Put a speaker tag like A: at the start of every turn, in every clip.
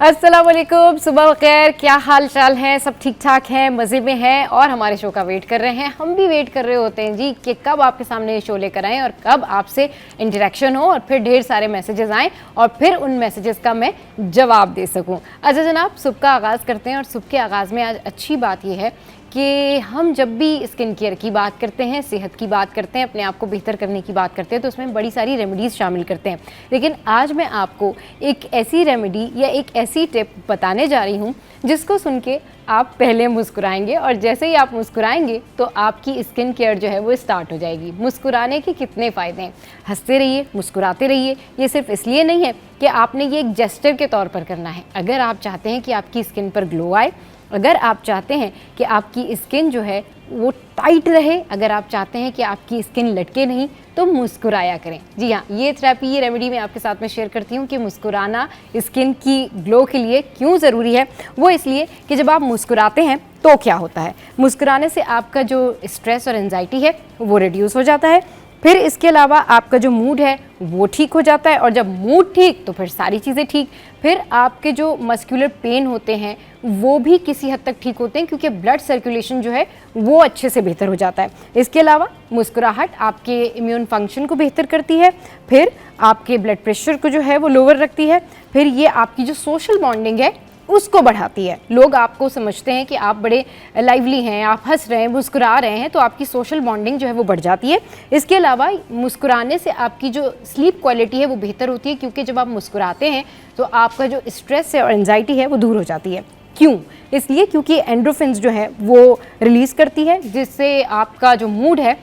A: अस्सलाम वालेकुम, सुबह बखैर। क्या हाल चाल है? सब ठीक ठाक हैं, मज़े में हैं और हमारे शो का वेट कर रहे हैं। हम भी वेट कर रहे होते हैं जी कि कब आपके सामने ये शो लेकर आएँ और कब आपसे इंटरेक्शन हो और फिर ढेर सारे मैसेजेस आएँ और फिर उन मैसेजेस का मैं जवाब दे सकूँ। अच्छा जनाब, सुबह का आगाज़ करते हैं और सुबह के आगाज़ में आज अच्छी बात यह है कि हम जब भी स्किन केयर की बात करते हैं, सेहत की बात करते हैं, अपने आप को बेहतर करने की बात करते हैं तो उसमें बड़ी सारी रेमेडीज़ शामिल करते हैं। लेकिन आज मैं आपको एक ऐसी रेमेडी या एक ऐसी टिप बताने जा रही हूँ जिसको सुन के आप पहले मुस्कुराएंगे और जैसे ही आप मुस्कुराएंगे तो आपकी स्किन केयर जो है वो स्टार्ट हो जाएगी। मुस्कुराने के कितने फ़ायदे हैं, हंसते रहिए, मुस्कुराते रहिए। ये सिर्फ इसलिए नहीं है कि आपने ये एक जेस्चर के तौर पर करना है। अगर आप चाहते हैं कि आपकी स्किन पर ग्लो आए, अगर आप चाहते हैं कि आपकी स्किन जो है वो टाइट रहे, अगर आप चाहते हैं कि आपकी स्किन लटके नहीं, तो मुस्कुराया करें। जी हाँ, ये थेरेपी, ये रेमेडी मैं आपके साथ में शेयर करती हूँ कि मुस्कुराना स्किन की ग्लो के लिए क्यों ज़रूरी है। वो इसलिए कि जब आप मुस्कुराते हैं तो क्या होता है, मुस्कुराने से आपका जो स्ट्रेस और एंजाइटी है वो रिड्यूस हो जाता है। फिर इसके अलावा आपका जो मूड है वो ठीक हो जाता है और जब मूड ठीक तो फिर सारी चीज़ें ठीक। फिर आपके जो मस्कुलर पेन होते हैं वो भी किसी हद तक ठीक होते हैं क्योंकि ब्लड सर्कुलेशन जो है वो अच्छे से बेहतर हो जाता है। इसके अलावा मुस्कुराहट आपके इम्यून फंक्शन को बेहतर करती है, फिर आपके ब्लड प्रेशर को जो है वो लोअर रखती है, फिर ये आपकी जो सोशल बॉन्डिंग है उसको बढ़ाती है। लोग आपको समझते हैं कि आप बड़े लाइवली हैं, आप हंस रहे हैं, मुस्कुरा रहे हैं, तो आपकी सोशल बॉन्डिंग जो है वो बढ़ जाती है। इसके अलावा मुस्कुराने से आपकी जो स्लीप क्वालिटी है वो बेहतर होती है क्योंकि जब आप मुस्कुराते हैं तो आपका जो स्ट्रेस है और एंजाइटी है वो दूर हो जाती है। क्यों? इसलिए क्योंकि एंडोर्फिन्स जो है वो रिलीज़ करती है जिससे आपका जो मूड है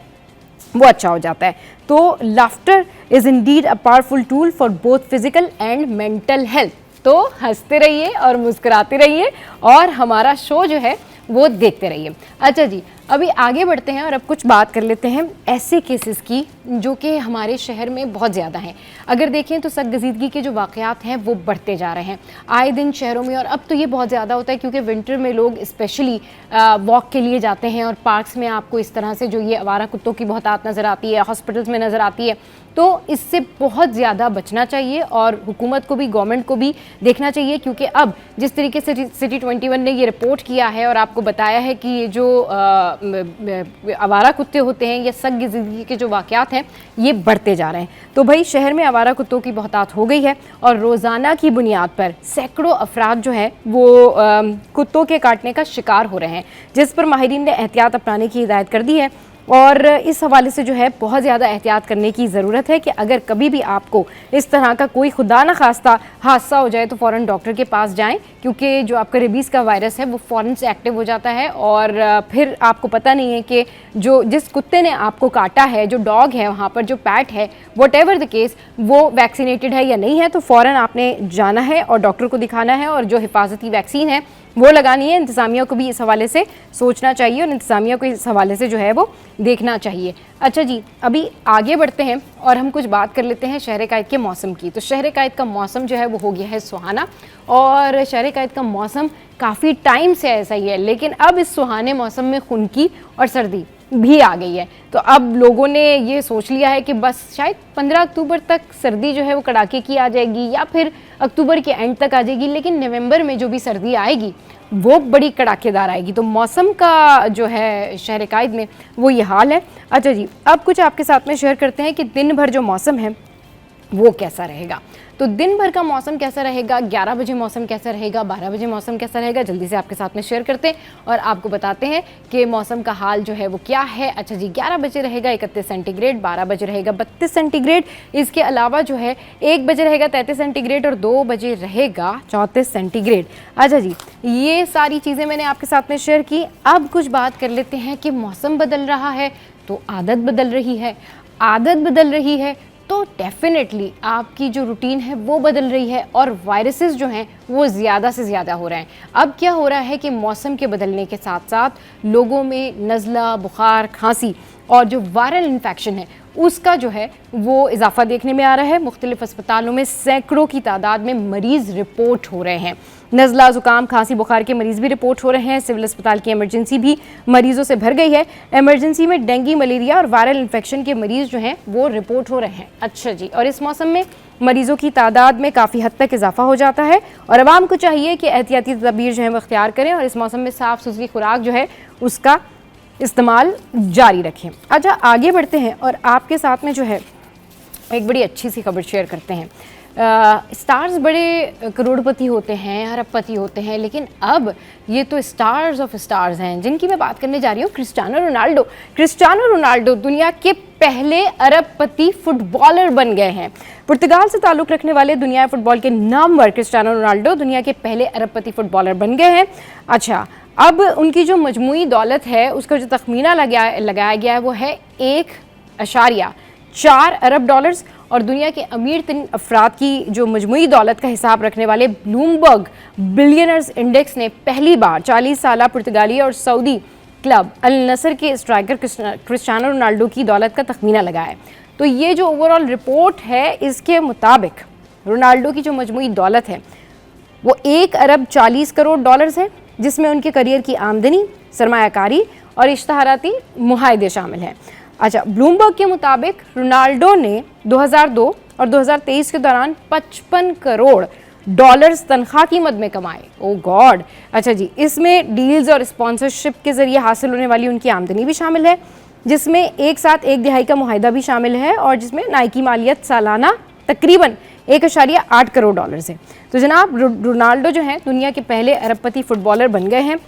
A: वो अच्छा हो जाता है। तो laughter is indeed a powerful tool for both physical and mental health. तो हंसते रहिए और मुस्कुराते रहिए और हमारा शो जो है वो देखते रहिए। अच्छा जी, अभी आगे बढ़ते हैं और अब कुछ बात कर लेते हैं ऐसे केसेस की जो कि हमारे शहर में बहुत ज़्यादा हैं। अगर देखें तो सरगजीदगी के जो वाक़यात हैं वो बढ़ते जा रहे हैं आए दिन शहरों में, और अब तो ये बहुत ज़्यादा होता है क्योंकि विंटर में लोग स्पेशली वॉक के लिए जाते हैं और पार्क्स में आपको इस तरह से जो ये आवारा कुत्तों की बहुत आत नज़र आती है, हॉस्पिटल्स में नज़र आती है। तो इससे बहुत ज़्यादा बचना चाहिए और हुकूमत को भी, गवर्नमेंट को भी देखना चाहिए क्योंकि अब जिस तरीके से सिटी 21 ने ये रिपोर्ट किया है और आपको बताया है कि ये जो आवारा कुत्ते होते हैं या सगज़िंदगी के जो वाक़यात हैं ये बढ़ते जा रहे हैं। तो भाई शहर में आवारा कुत्तों की बहुतात हो गई है और रोज़ाना की बुनियाद पर सैकड़ों अफराद जो है वो कुत्तों के काटने का शिकार हो रहे हैं, जिस पर माहिरीन ने एहतियात अपनाने की हिदायत कर दी है। और इस हवाले से जो है बहुत ज़्यादा एहतियात करने की ज़रूरत है कि अगर कभी भी आपको इस तरह का कोई खुदा न खास्ता हादसा हो जाए तो फ़ौरन डॉक्टर के पास जाएं क्योंकि जो आपका रेबीज़ का वायरस है वो फ़ौरन से एक्टिव हो जाता है और फिर आपको पता नहीं है कि जिस कुत्ते ने आपको काटा है, जो डॉग है वहाँ पर, जो पैट है, वॉटेवर द केस, वो वैक्सीनेटेड है या नहीं है, तो फ़ौरन आपने जाना है और डॉक्टर को दिखाना है और जो हिफाजती वैक्सीन है वो लगानी है। इंतज़ामिया को भी इस हवाले से सोचना चाहिए और इंतज़ामिया को इस हवाले से जो है वो देखना चाहिए। अच्छा जी, अभी आगे बढ़ते हैं और हम कुछ बात कर लेते हैं शहर कैद के मौसम की। तो शहर कैद का मौसम जो है वो हो गया है सुहाना और शहर कैद का मौसम काफ़ी टाइम से ऐसा ही है, लेकिन अब इस सुहाने मौसम में खुनकी और सर्दी भी आ गई है। तो अब लोगों ने ये सोच लिया है कि बस शायद 15 अक्टूबर तक सर्दी जो है वो कड़ाके की आ जाएगी या फिर अक्टूबर के एंड तक आ जाएगी, लेकिन नवंबर में जो भी सर्दी आएगी वो बड़ी कड़ाकेदार आएगी। तो मौसम का जो है शहर कैद में वो ये हाल है। अच्छा जी, अब कुछ आपके साथ में शेयर करते हैं कि दिन भर जो मौसम है वो कैसा रहेगा। तो दिन भर का मौसम कैसा रहेगा, 11 बजे मौसम कैसा रहेगा, 12 बजे मौसम कैसा रहेगा, जल्दी से आपके साथ में शेयर करते हैं और आपको बताते हैं कि मौसम का हाल जो है वो क्या है। अच्छा जी, 11 बजे रहेगा 31 सेंटीग्रेड, 12 बजे रहेगा 32 सेंटीग्रेड, इसके अलावा जो है 1 बजे रहेगा 33 सेंटीग्रेड और 2 बजे रहेगा 34 सेंटीग्रेड। अच्छा जी, ये सारी चीज़ें मैंने आपके साथ में शेयर की। अब कुछ बात कर लेते हैं कि मौसम बदल रहा है तो आदत बदल रही है, आदत बदल रही है तो डेफिनेटली आपकी जो रूटीन है वो बदल रही है और वायरसेस जो हैं वो ज़्यादा से ज़्यादा हो रहे हैं। अब क्या हो रहा है कि मौसम के बदलने के साथ साथ लोगों में नज़ला, बुखार, खांसी और जो वायरल इन्फेक्शन है उसका जो है वो इजाफा देखने में आ रहा है। मुख्तलिफ अस्पतालों में सैकड़ों की तादाद में मरीज़ रिपोर्ट हो रहे हैं। नज़ला, ज़ुकाम, खांसी, बुखार के मरीज़ भी रिपोर्ट हो रहे हैं। सिविल अस्पताल की इमरजेंसी भी मरीज़ों से भर गई है। इमरजेंसी में डेंगू, मलेरिया और वायरल इन्फेक्शन के मरीज़ जो हैं वो रिपोर्ट हो रहे हैं। अच्छा जी, और इस मौसम में मरीज़ों की तादाद में काफ़ी हद तक इजाफा हो जाता है और आवाम को चाहिए कि एहतियाती तदबीर जो है वो अख्तियार करें और इस मौसम में साफ़ सुथरी खुराक जो है उसका इस्तेमाल जारी रखें। अच्छा, आगे बढ़ते हैं और आपके साथ में जो है एक बड़ी अच्छी सी खबर शेयर करते हैं। स्टार्स बड़े करोड़पति होते हैं, अरबपति होते हैं, लेकिन अब ये तो स्टार्स ऑफ स्टार्स हैं जिनकी मैं बात करने जा रही हूँ, क्रिस्टियानो रोनाल्डो। क्रिस्टियानो रोनाल्डो दुनिया के पहले अरबपति फुटबॉलर बन गए हैं। पुर्तगाल से ताल्लुक़ रखने वाले दुनिया फुटबॉल के नामवर क्रिस्टियानो रोनाल्डो दुनिया के पहले अरबपति फुटबॉलर बन गए हैं। अच्छा, अब उनकी जो मजमूई दौलत है उसका जो तखमीना लगाया गया है वो है 1.4 अरब डॉलर्स और दुनिया के अमीर तीन अफराद की जो मजमूई दौलत का हिसाब रखने वाले ब्लूमबर्ग बिलियनर्स इंडेक्स ने पहली बार 40 साला पुर्तगाली और सऊदी क्लब अल नसर के स्ट्राइकर क्रिस्टियानो रोनाल्डो की दौलत का तखमीना लगाया है। तो ये जो ओवरऑल रिपोर्ट है इसके मुताबिक रोनाल्डो की जो मजमूई दौलत है वो 1 अरब 40 करोड़ डॉलर्स है, जिसमें उनके करियर की आमदनी, सरमायाकारी और इश्तहाराती मुआहदे शामिल हैं। अच्छा, ब्लूमबर्ग के मुताबिक रोनाल्डो ने 2002 और 2023 के दौरान 55 करोड़ डॉलर्स तनख्वाह की मद में कमाए। ओ गॉड। अच्छा जी, इसमें डील्स और स्पॉन्सरशिप के जरिए हासिल होने वाली उनकी आमदनी भी शामिल है, जिसमें एक साथ 1/2 का मुआहदा भी शामिल है और जिसमें नाइकी मालियत सालाना तकरीबन 1.8 करोड़ डॉलर्स है। तो जनाब रोनाल्डो जो हैं दुनिया के पहले अरबपति फुटबॉलर बन गए हैं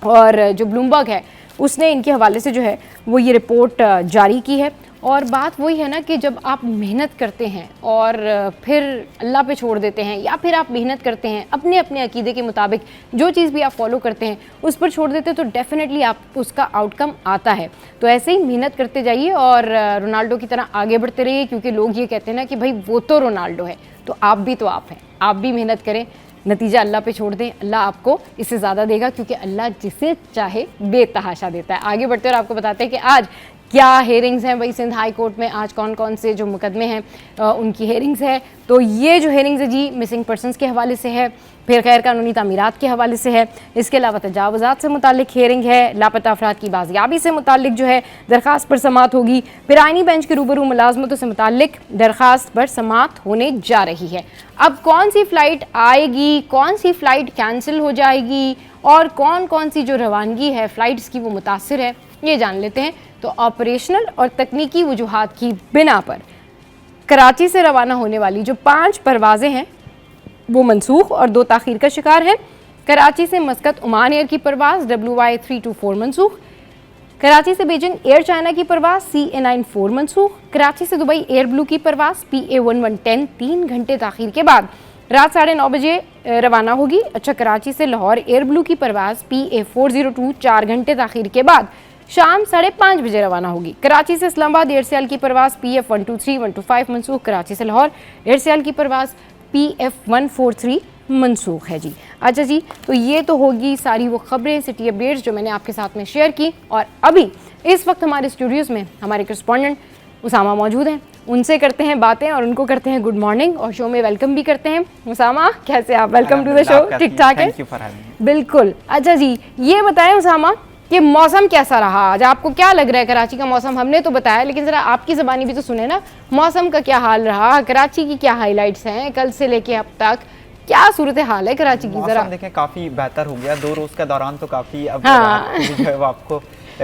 A: और जो ब्लूमबर्ग है उसने इनके हवाले से जो है वो ये रिपोर्ट जारी की है। और बात वही है ना कि जब आप मेहनत करते हैं और फिर अल्लाह पे छोड़ देते हैं या फिर आप मेहनत करते हैं अपने अपने अकीदे के मुताबिक, जो चीज़ भी आप फॉलो करते हैं उस पर छोड़ देते हैं तो डेफिनेटली आप उसका आउटकम आता है। तो ऐसे ही मेहनत करते जाइए और रोनाल्डो की तरह आगे बढ़ते रहिए, क्योंकि लोग ये कहते हैं ना कि भाई वो तो रोनाल्डो है, तो आप भी तो आप हैं, आप भी मेहनत करें, नतीजा अल्लाह पे छोड़ दें, अल्लाह आपको इससे ज़्यादा देगा, क्योंकि अल्लाह जिसे चाहे बेतहाशा देता है। आगे बढ़ते और आपको बताते हैं कि आज क्या हेयरिंग्स हैं भाई सिंध हाई कोर्ट में, आज कौन कौन से जो मुकदमे हैं उनकी हेयरिंग्स है। तो ये जो हेयरिंग्स है जी मिसिंग पर्सनस के हवाले से है, फिर गैर कानूनी तामीरात के हवाले से है, इसके अलावा तजावुज़ात से मुतालिक हेयरिंग है, लापता अफराद की बाजियाबी से मुतालिक जो है दरख्वास्त पर समात होगी, फिर आइनी बेंच के रूबरू मुलाजमतों से मुतालिक दरख्वास्त पर समात होने जा रही है। अब कौन सी फ़्लाइट आएगी, कौन सी फ़्लाइट कैंसिल हो जाएगी और कौन कौन सी जो रवानगी है फ़्लाइट्स की वो मुतासिर है, ये जान लेते हैं। तो ऑपरेशनल और तकनीकी वजूहात की बिना पर कराची से रवाना होने वाली जो 5 परवाज़ें हैं वो मनसूख और 2 ताख़ीर का शिकार है। कराची से मस्कत ओमान एयर की परवाज़ WY324 मनसूख, कराची से बीजिंग एयर चाइना की परवाज़ CA94 मनसूख, कराची से दुबई एयर ब्लू की परवाज़ PA1110 3 घंटे ताख़ीर के बाद रात 9:30 बजे रवाना होगी। अच्छा, कराची से लाहौर एयर ब्लू की परवाज़ PA402 4 घंटे ताख़ीर के बाद शाम 5:30 बजे रवाना होगी। कराची से इस्लामाबाद एयरसेल की परवाज़ PF123 125 मनसूख, कराची से लाहौर एयरसेल की परवाज़ PF143 मनसूख है जी। अच्छा जी, तो ये तो होगी सारी वो खबरें, सिटी अपडेट्स जो मैंने आपके साथ में शेयर की। और अभी इस वक्त हमारे स्टूडियोज़ में हमारे करस्पॉन्डेंट उसामा मौजूद हैं, उनसे करते हैं बातें और उनको करते हैं गुड मॉर्निंग और शो में वेलकम भी करते हैं। उसामा, कैसे आप? Welcome to the show. ठीक ठाक है? बिल्कुल। अच्छा जी, ये बताएं उसामा कि मौसम कैसा रहा आज, आपको क्या लग रहा है कराची का मौसम? हमने तो बताया, लेकिन ज़रा आपकी ज़बानी भी तो सुने ना, मौसम का क्या हाल रहा, कराची की क्या हाईलाइट्स हैं कल से लेके अब तक, क्या सूरत हाल है कराची की? ज़रा
B: देखें, काफ़ी बेहतर हो गया 2 रोज़ के दौरान, तो काफ़ी अब जो है वो आपको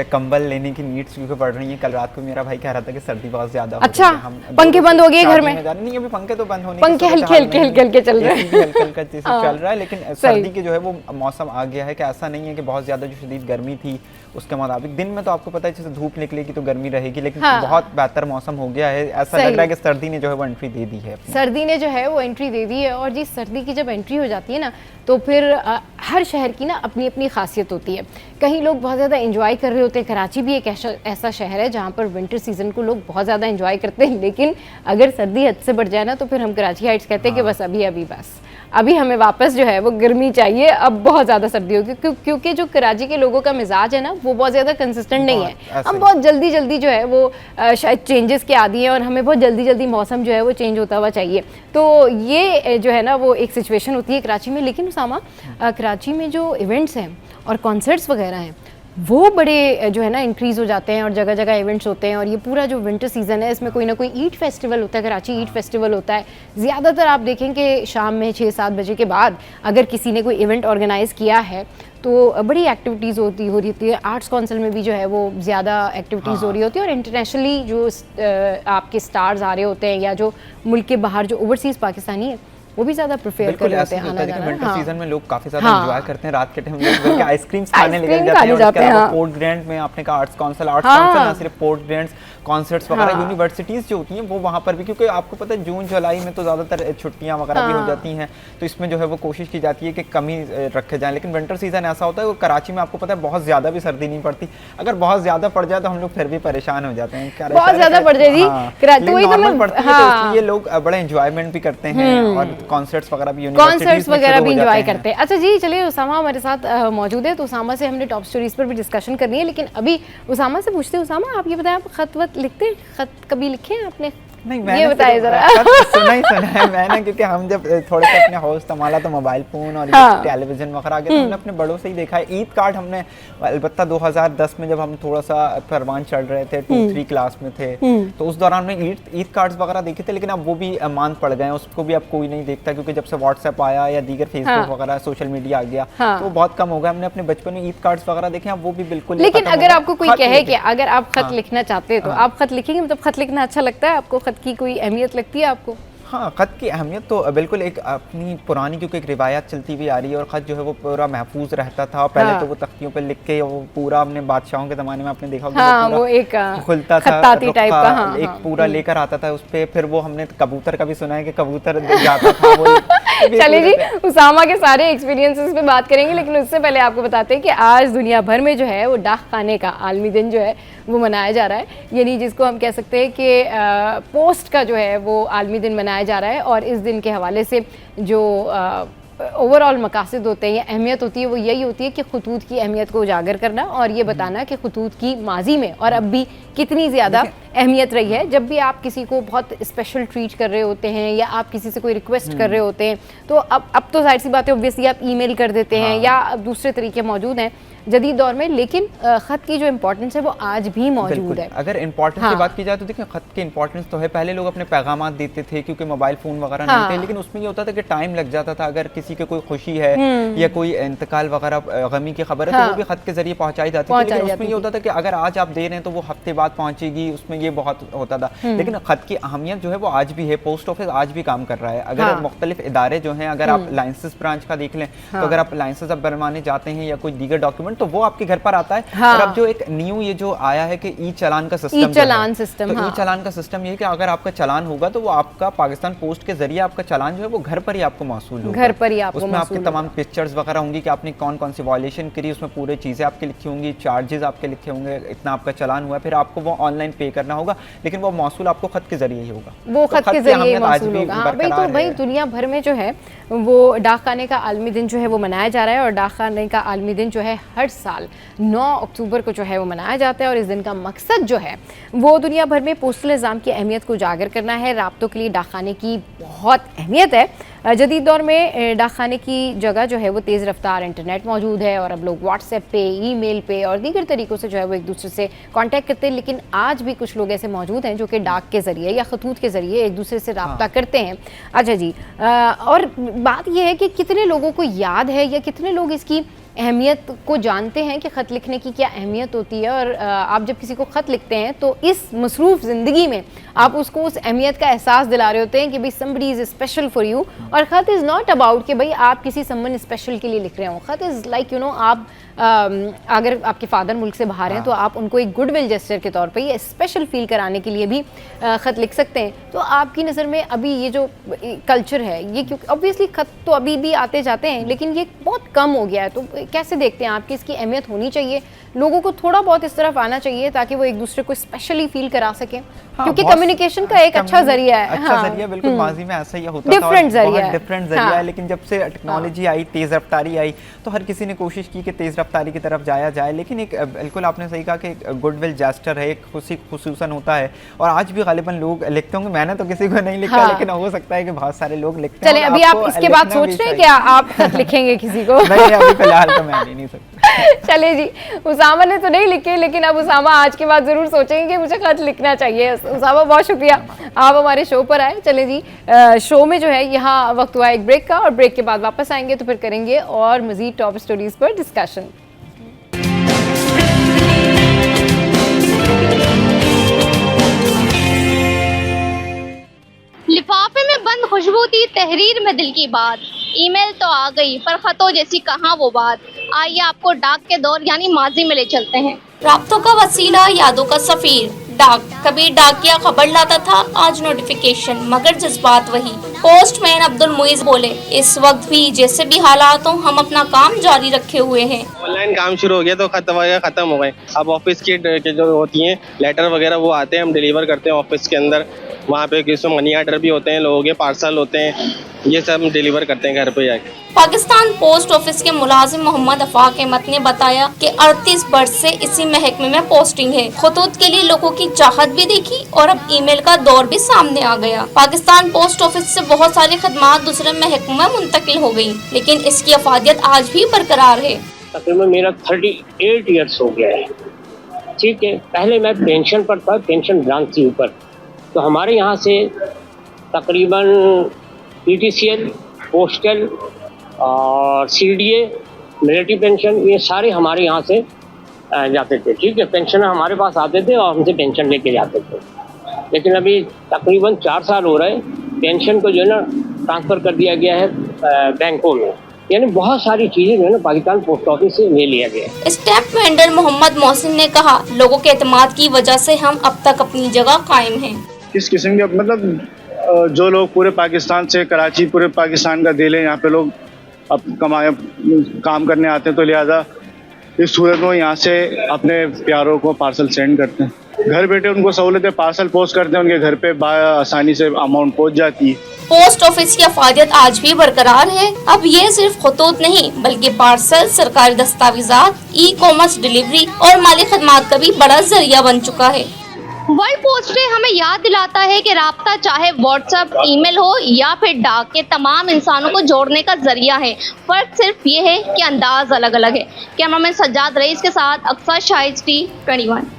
B: कंबल लेने की नीड्स क्योंकि बढ़ रही है। कल रात को मेरा भाई कह रहा था कि सर्दी बहुत ज्यादा हो
A: अच्छा,
B: हम
A: पंखे बंद हो गए घर में?
B: नहीं, अभी पंखे तो बंद होने,
A: पंखे हल्के हल्के चल रहे हैं,
B: हल्का चल रहा है, लेकिन सर्दी की जो है वो मौसम आ गया है कि ऐसा नहीं है कि बहुत ज्यादा जो शदीद गर्मी थी उसके मुताबिक दिन में तो आपको पता है जैसे धूप निकलेगी तो गर्मी रहेगी, लेकिन बहुत बेहतर मौसम हो गया है। ऐसा लग रहा है कि सर्दी ने जो है वो एंट्री दे दी है,
A: सर्दी ने जो है वो एंट्री दे दी है। और जी सर्दी की जब एंट्री हो जाती है ना तो फिर हर शहर की ना अपनी अपनी खासियत होती है। कहीं लोग बहुत ज़्यादा एंजॉय कर रहे होते हैं, कराची भी एक ऐसा शहर है जहाँ पर विंटर सीजन को लोग बहुत ज़्यादा एंजॉय करते हैं, लेकिन अगर सर्दी हद से बढ़ जाए ना तो फिर हम कराची हाइट्स कहते हैं कि बस अभी बस अभी हमें वापस जो है वो गर्मी चाहिए, अब बहुत ज़्यादा सर्दी होगी, क्योंकि जो कराची के लोगों का मिजाज है ना वो बहुत ज़्यादा कंसिस्टेंट नहीं है। हम बहुत जल्दी जल्दी जो है वो शायद चेंजेस के आदी हैं और हमें बहुत जल्दी जल्दी मौसम जो है वो चेंज होता हुआ चाहिए। तो ये जो है ना वो एक सिचुएशन होती है कराची में। लेकिन उसामा, कराची में जो इवेंट्स हैं और कॉन्सर्ट्स वगैरह हैं वो बड़े जो है ना इंक्रीज़ हो जाते हैं और जगह जगह इवेंट्स होते हैं। और ये पूरा जो विंटर सीज़न है इसमें कोई ना कोई ईद फेस्टिवल होता है, कराची ईद फेस्टिवल होता है। ज़्यादातर आप देखें कि शाम में 6-7 बजे के बाद अगर किसी ने कोई इवेंट ऑर्गेनाइज़ किया है तो बड़ी एक्टिविटीज़ हो रही है। आर्ट्स काउंसिल में भी जो है वो ज़्यादा एक्टिविटीज़ हो रही होती है। और इंटरनेशनली जो आपके स्टार्स आ रहे होते हैं या जो मुल्क के बाहर जो ओवरसीज़ पाकिस्तानी है वो भी ज़्यादा प्रेफर कर रहे होते हैं आना जाना।
B: विंटर सीजन में लोग काफी ज्यादा एंजॉय करते हैं, रात के टाइम लोग आइसक्रीम्स खाने निकल जाते हैं। पोर्ट ग्रैंड में आपने कहा आर्ट्स काउंसिल ना सिर्फ पोर्ट ग्रैंड कॉन्सर्ट्स वगैरह, यूनिवर्सिटीज जो होती हैं वो वहाँ पर भी, क्योंकि आपको पता है जून जुलाई में तो ज़्यादातर छुट्टियाँ वगैरह भी हो जाती हैं, तो इसमें जो है वो कोशिश की जाती है कि कमी रखे जाए। लेकिन विंटर सीजन ऐसा होता है वो कराची में आपको पता है बहुत ज़्यादा भी सर्दी नहीं पड़ती, अगर बहुत ज़्यादा पड़ जाए तो हम लोग फिर भी परेशान हो जाते हैं, बहुत ज़्यादा पड़ जाएगी इसलिए लोग बड़ा एंजॉयमेंट भी करते हैं और कॉन्सर्ट्स वगैरह भी
A: एंजॉय करते हैं। अच्छा जी, चलिए उसामा हमारे साथ मौजूद है, तो उसामा से हमने टॉप स्टोरीज पर भी डिस्कशन करनी है। लेकिन अभी उसामा से पूछते हैं, उसामा आप ये बताएं, आप खत वत लिखते हैं? खत कभी लिखे हैं आपने?
B: नहीं, मैंने बताइए जरा। सुना है मैंने, क्योंकि हम जब थोड़े से अपने हाउस संभाला तो मोबाइल फोन और टेलीविजन वगैरह आ गया, तो हमने अपने बड़ों से ही देखा है। ईद कार्ड हमने अलबत्ता 2010 में जब हम थोड़ा सा फरमान चढ़ रहे थे, 2-3 क्लास में थे, तो उस दौरान में ईद कार्ड्स वगैरह देखे थे। लेकिन अब वो भी मान पड़ गए हैं, उसको भी अब कोई नहीं देखता, क्योंकि जब से व्हाट्सएप आया या दीगर फेसबुक वगैरह सोशल मीडिया आ गया तो बहुत कम हो गया। हमने अपने बचपन में ईद कार्ड्स वगैरह देखे, वो भी बिल्कुल।
A: लेकिन अगर आपको कोई कहे कि अगर आप खत लिखना चाहते हैं तो आप खत लिखेंगे? मतलब खत लिखना अच्छा लगता है आपको? खत की कोई अहमियत लगती है आपको?
B: हाँ, ख़त की अहमियत तो बिल्कुल एक अपनी पुरानी, क्योंकि एक रिवायत चलती हुई आ रही है और ख़त जो है वो पूरा महफूज रहता था। पहले तो वो तख्तियों पर लिख के वो पूरा, हमने बादशाहों के ज़माने में आपने देखा होगा,
A: वो एक
B: खुलता था
A: टाइप का,
B: एक पूरा लेकर आता था उस पर। फिर वो हमने कबूतर का भी सुना है कि कबूतर जाता था वो।
A: चलिए जी, उसामा के सारे एक्सपीरियंसेस पे बात करेंगे, लेकिन उससे पहले आपको बताते हैं कि आज दुनिया भर में जो है वो डाक खाने का आलमी दिन जो है वो मनाया जा रहा है। यानी जिसको हम कह सकते हैं कि पोस्ट का जो है वो आलमी दिन मनाया जा रहा है। और इस दिन के हवाले से जो ओवरऑल मकासद होते हैं या अहमियत होती है वो यही होती है कि खतूत की अहमियत को उजागर करना और ये बताना कि खतूत की माजी में और अब भी कितनी ज़्यादा अहमियत रही है। जब भी आप किसी को बहुत स्पेशल ट्रीट कर रहे होते हैं या आप किसी से कोई रिक्वेस्ट कर रहे होते हैं, तो अब तो जाहिर सी बात है ऑब्वियसली आप ईमेल कर देते हैं या दूसरे तरीके मौजूद हैं जदीद दौर में, लेकिन ख़त की जो इम्पोर्टेंस है वो आज भी मौजूद है।
B: अगर इम्पोर्टेंस की बात की जाए तो देखिए ख़त की इम्पोर्टेंस तो है। पहले लोग अपने पैगाम देते थे क्योंकि मोबाइल फ़ोन वगैरह नहीं थे, लेकिन उसमें ये होता था कि टाइम लग जाता था। अगर किसी के कोई खुशी है या कोई इंतकाल वगैरह गमी की खबर है तो वो भी ख़त के जरिए पहुँचाई जाती थी। लेकिन उसमें ये होता था कि अगर आज आप दे रहे हैं तो वो हफ्ते बाद पहुँचेगी, उसमें ये बहुत होता था। लेकिन ख़त की अहमियत जो है वो आज भी है। पोस्ट ऑफिस आज भी काम कर रहा है। अगर मुख्तलिफ इदारे जो हैं, अगर आप लाइसेंस ब्रांच का देख लें तो अगर आप लाइसेंस अब बनवाने जाते हैं या कोई दीगर डॉक्यूमेंट तो वो आपके घर पर आता है। और अब जो एक न्यू ये जो आया है कि ई चालान का सिस्टम,
A: ई चालान सिस्टम,
B: तो ई चालान का सिस्टम ये है कि अगर आपका चालान होगा तो वो आपका पाकिस्तान पोस्ट के जरिए आपका चालान जो है वो घर पर ही आपको मौसूल होगा।
A: घर पर ही आपको
B: उसमें आपके तमाम पिक्चर्स वगैरह होंगी कि आपने कौन कौन सी वायलेशन करी, उसमें पूरे चीज़ें आपके लिखी होंगी, चार्जेस आपके लिखे होंगे, इतना आपका चालान हुआ, फिर आपको वो ऑनलाइन पे करना होगा। लेकिन वो मौसूल आपको खत के जरिए ही होगा,
A: वो खत के जरिए मौसूल होगा। भाई दुनिया भर में जो है वो डाक खाने का आलमी दिन जो है वो मनाया जा रहा है। और डाक खाने का आलमी दिन जो है हर साल 9 अक्टूबर को जो है वो मनाया जाता है। और इस दिन का मकसद जो है वो दुनिया भर में पोस्टल निज़ाम की अहमियत को उजागर करना है। राब्तों के लिए डाक खाने की बहुत अहमियत है। जदीद दौर में डाक खाने की जगह जो है वो तेज़ रफ्तार इंटरनेट मौजूद है और अब लोग व्हाट्सएप पे, ईमेल पे और दीगर तरीक़ों से जो है वो एक दूसरे से कांटेक्ट करते हैं। लेकिन आज भी कुछ लोग ऐसे मौजूद हैं जो कि डाक के ज़रिए या खतूत के ज़रिए एक दूसरे से रब्ता करते हैं। अच्छा जी, और बात यह है कि कितने लोगों को याद है या कितने लोग इसकी अहमियत को जानते हैं कि ख़त लिखने की क्या अहमियत होती है। और आप जब किसी को ख़त लिखते हैं तो इस मसरूफ़ ज़िंदगी में आप उसको उस अहमियत का एहसास दिला रहे होते हैं कि भाई somebody is special for you. और ख़त इज़ नॉट अबाउट कि भाई आप किसी समवन स्पेशल के लिए लिख रहे हो। ख़त इज़ लाइक आप अगर आपके फादर मुल्क से बाहर हैं तो आप उनको एक गुड विल जेस्चर के तौर पे ये स्पेशल फील कराने के लिए भी ख़त लिख सकते हैं। तो आपकी नज़र में अभी ये जो कल्चर है ये, क्योंकि ऑब्वियसली ख़त तो अभी भी आते जाते हैं लेकिन ये बहुत कम हो गया है, तो कैसे देखते हैं आपकी इसकी अहमियत होनी चाहिए, लोगों को थोड़ा बहुत इस तरफ आना चाहिए ताकि वो एक दूसरे को स्पेशली फील करा सकें? क्योंकि कम्युनिकेशन का एक अच्छा जरिया है।
B: अच्छा जरिया, बिल्कुल माजी में ऐसा ही होता था,
A: डिफरेंट
B: जरिया है। लेकिन जब से टेक्नोलॉजी आई, तेज रफ्तारी आई, तो हर किसी ने कोशिश की कि तेज रफ्तारी की तरफ जाया जाए। लेकिन एक बिल्कुल आपने सही कहा कि गुडविल जेस्चर है, एक खुसूसन होता है और आज भी गालिबन लोग लिखते होंगे। मैंने तो किसी को नहीं लिखा, लेकिन हो सकता है कि बहुत सारे लोग लिखते हैं।
A: चलिए अभी आप इसके बाद सोच रहे हैं क्या आप खत लिखेंगे किसी को?
B: नहीं, अभी फिलहाल तो मैं नहीं सकता।
A: चलिए जी, उसामा ने तो नहीं लिखे, लेकिन अब उसामा आज के बाद जरूर सोचेंगे कि मुझे खत लिखना चाहिए। उसामा बहुत शुक्रिया, आप हमारे शो पर आए। चले जी, शो में जो है यहाँ वक्त हुआ एक ब्रेक का, और ब्रेक के बाद वापस आएंगे तो फिर करेंगे और मजीद टॉप स्टोरीज पर डिस्कशन।
C: लिफाफे में बंद खुशबू थी, तहरीर में दिल की बात। ईमेल तो आ गई पर खतों जैसी कहाँ वो बात। आइए आपको डाक के दौर यानी माजी में ले चलते हैं।
D: राब्तों का वसीला, यादों का सफीर, डाक। कभी डाकिया खबर लाता था, आज नोटिफिकेशन, मगर जज्बात वही। पोस्टमैन अब्दुल मुइज बोले, इस वक्त भी जैसे भी हालात हो हम अपना काम जारी रखे हुए हैं।
E: ऑनलाइन काम शुरू हो गया तो खत्म हो गए। अब ऑफिस की जो होती हैं लेटर वगैरह वो आते हैं, हम डिलीवर करते हैं ऑफिस के अंदर। वहाँ पे किसी मनी ऑर्डर भी होते हैं, लोगों के पार्सल होते हैं, ये सब हम डिलीवर करते हैं घर पे जाके।
D: पाकिस्तान पोस्ट ऑफिस के मुलाजिम मोहम्मद अफाक अहमद ने बताया कि 38 वर्ष से इसी महकमे में पोस्टिंग है। खतूत के लिए लोगों की चाहत भी देखी और अब ईमेल का दौर भी सामने आ गया। पाकिस्तान पोस्ट ऑफिस से बहुत सारी खदमात दूसरे महकमे में मुंतकिल हो गयी, लेकिन इसकी अफादियत आज भी बरकरार है।
F: तकरीबन मेरा 38 ईयर्स हो गया है। ठीक है, पहले मैं पेंशन पर था, पेंशन ब्रांच थी ऊपर, तो हमारे यहाँ से तकरीबन PTCL, पोस्टल और CDA, मिलिट्री पेंशन, ये सारे हमारे यहाँ से जाते थे। ठीक है, पेंशन हमारे पास आते थे और हमसे पेंशन लेके जाते थे। लेकिन अभी तकरीबन 4 साल हो रहे, पेंशन को जो है ना ट्रांसफ़र कर दिया गया है बैंकों में। यानी बहुत सारी चीज़ें जो है ना पाकिस्तान पोस्ट ऑफिस से ले लिया गया।
D: स्टैम्प वेंडर मोहम्मद मोहसिन ने कहा, लोगों के एतमाद की वजह से हम अब तक अपनी जगह कायम हैं।
G: किस किस्म के मतलब जो लोग पूरे पाकिस्तान से, कराची पूरे पाकिस्तान का दिल है, यहाँ पे लोग अब काम करने आते हैं, तो लिहाजा इस सूरत में यहाँ से अपने प्यारों को पार्सल सेंड करते हैं। घर बैठे उनको सहूलतें, पार्सल पोस्ट करते हैं, उनके घर पे आसानी से अमाउंट पहुँच जाती है।
D: पोस्ट ऑफिस की अफादियत आज भी बरकरार है। अब ये सिर्फ खतूत नहीं बल्कि पार्सल, सरकारी दस्तावेजात, ई-कॉमर्स डिलीवरी और माली खदमात का भी बड़ा जरिया बन चुका है।
C: वर्ल्ड पोस्ट डे हमें याद दिलाता है कि राब्ता चाहे व्हाट्सएप, ईमेल हो या फिर डाक, के तमाम इंसानों को जोड़ने का जरिया है। फर्क सिर्फ ये है कि अंदाज अलग अलग है। कैमरामैन सज्जाद रईस के साथ अक्सर शाइस्ती, 21।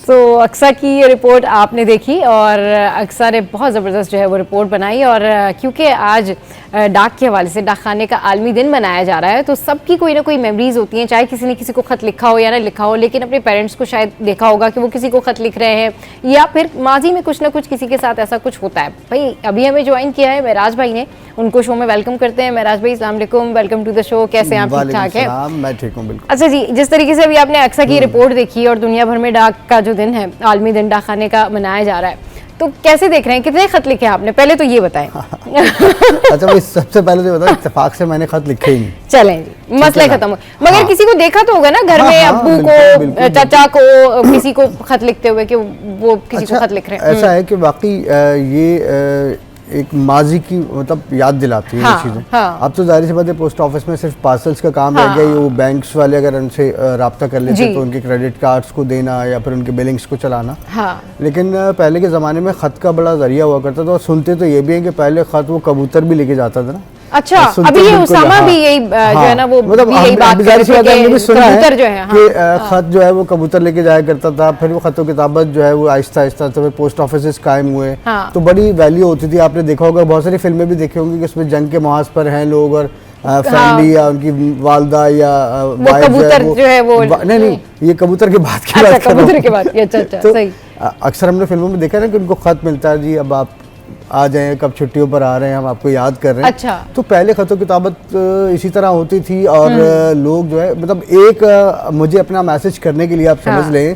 A: तो अक्सा की ये रिपोर्ट आपने देखी और अक्सा ने बहुत ज़बरदस्त जो है वो रिपोर्ट बनाई। और क्योंकि आज डाक के हवाले से डाक खाने का आलमी दिन मनाया जा रहा है, तो सबकी कोई ना कोई मेमोरीज होती हैं, चाहे किसी ने किसी को खत लिखा हो या ना लिखा हो, लेकिन अपने पेरेंट्स को शायद देखा होगा कि वो किसी को खत लिख रहे हैं, या फिर माजी में कुछ ना कुछ किसी के साथ ऐसा कुछ होता है। भाई अभी हमें ज्वाइन किया है महराज भाई ने, उनको शो में वेलकम करते हैं। महराज भाई अस्सलाम वालेकुम, वेलकम टू द शो। कैसे हैं आप? ठीक ठाक है?
H: मैं ठीक हूँ, बिल्कुल।
A: अच्छा जी, जिस तरीके से अभी आपने अक्सा की रिपोर्ट देखी और दुनिया भर में डाक का जो दिन है, आलमी दिन डाक खाने का मनाया जा रहा है, तो कैसे देख रहे हैं? कितने खत लिखे आपने? पहले तो ये बताएं।
H: अच्छा भाई, सबसे पहले तो बताओ, इत्तेफाक से मैंने खत लिखे ही नहीं।
A: चलें जी, मसला खत्म हो। मगर किसी को देखा तो होगा ना घर में, अब्बू को, चाचा को, किसी को खत लिखते हुए कि वो किसी को खत लिख रहे हैं।
H: ऐसा है कि वाकई ये एक माजी की मतलब याद दिलाती है ये चीज़ें। अब तो जाहिर सी बात है, पोस्ट ऑफिस में सिर्फ पार्सल्स का काम रह गया। वो बैंक्स वाले अगर उनसे रब्ता कर लेते तो उनके क्रेडिट कार्ड्स को देना या फिर उनके बिलिंग्स को चलाना। लेकिन पहले के ज़माने में ख़त का बड़ा जरिया हुआ करता था। और सुनते तो ये भी है कि पहले ख़त वो कबूतर भी लेके जाता था ना।
A: अच्छा, अभी ये उसामा भी यही जो है ना, वो
H: मतलब
A: यही बात कर रहे हैं कि
H: सुना है
A: जो है
H: कि खत जो है वो कबूतर लेके जाया करता था। फिर वो खतों किताबत जो है वो आहिस्ता आहिस्ता से पोस्ट ऑफिस कायम हुए, तो बड़ी वैल्यू होती थी। आपने देखा होगा, बहुत सारी फिल्में भी देखी होंगी कि उसमें जंग के मुहाज पर हैं लोग और फैमिली या उनकी वालदा या
A: कबूतर जो है वो
H: नहीं, ये कबूतर की बात की बात कर रहा हूं।
A: अच्छा, सही।
H: अक्सर हमने फिल्मों में देखा ना कि उनको खत मिलता है, जी अब आप आ जाएं, कब छुट्टियों पर आ रहे हैं, हम आपको याद कर रहे हैं।
A: अच्छा।
H: तो पहले खतो किताबत इसी तरह होती थी और लोग जो है मतलब एक मुझे अपना मैसेज करने के लिए आप समझ लें,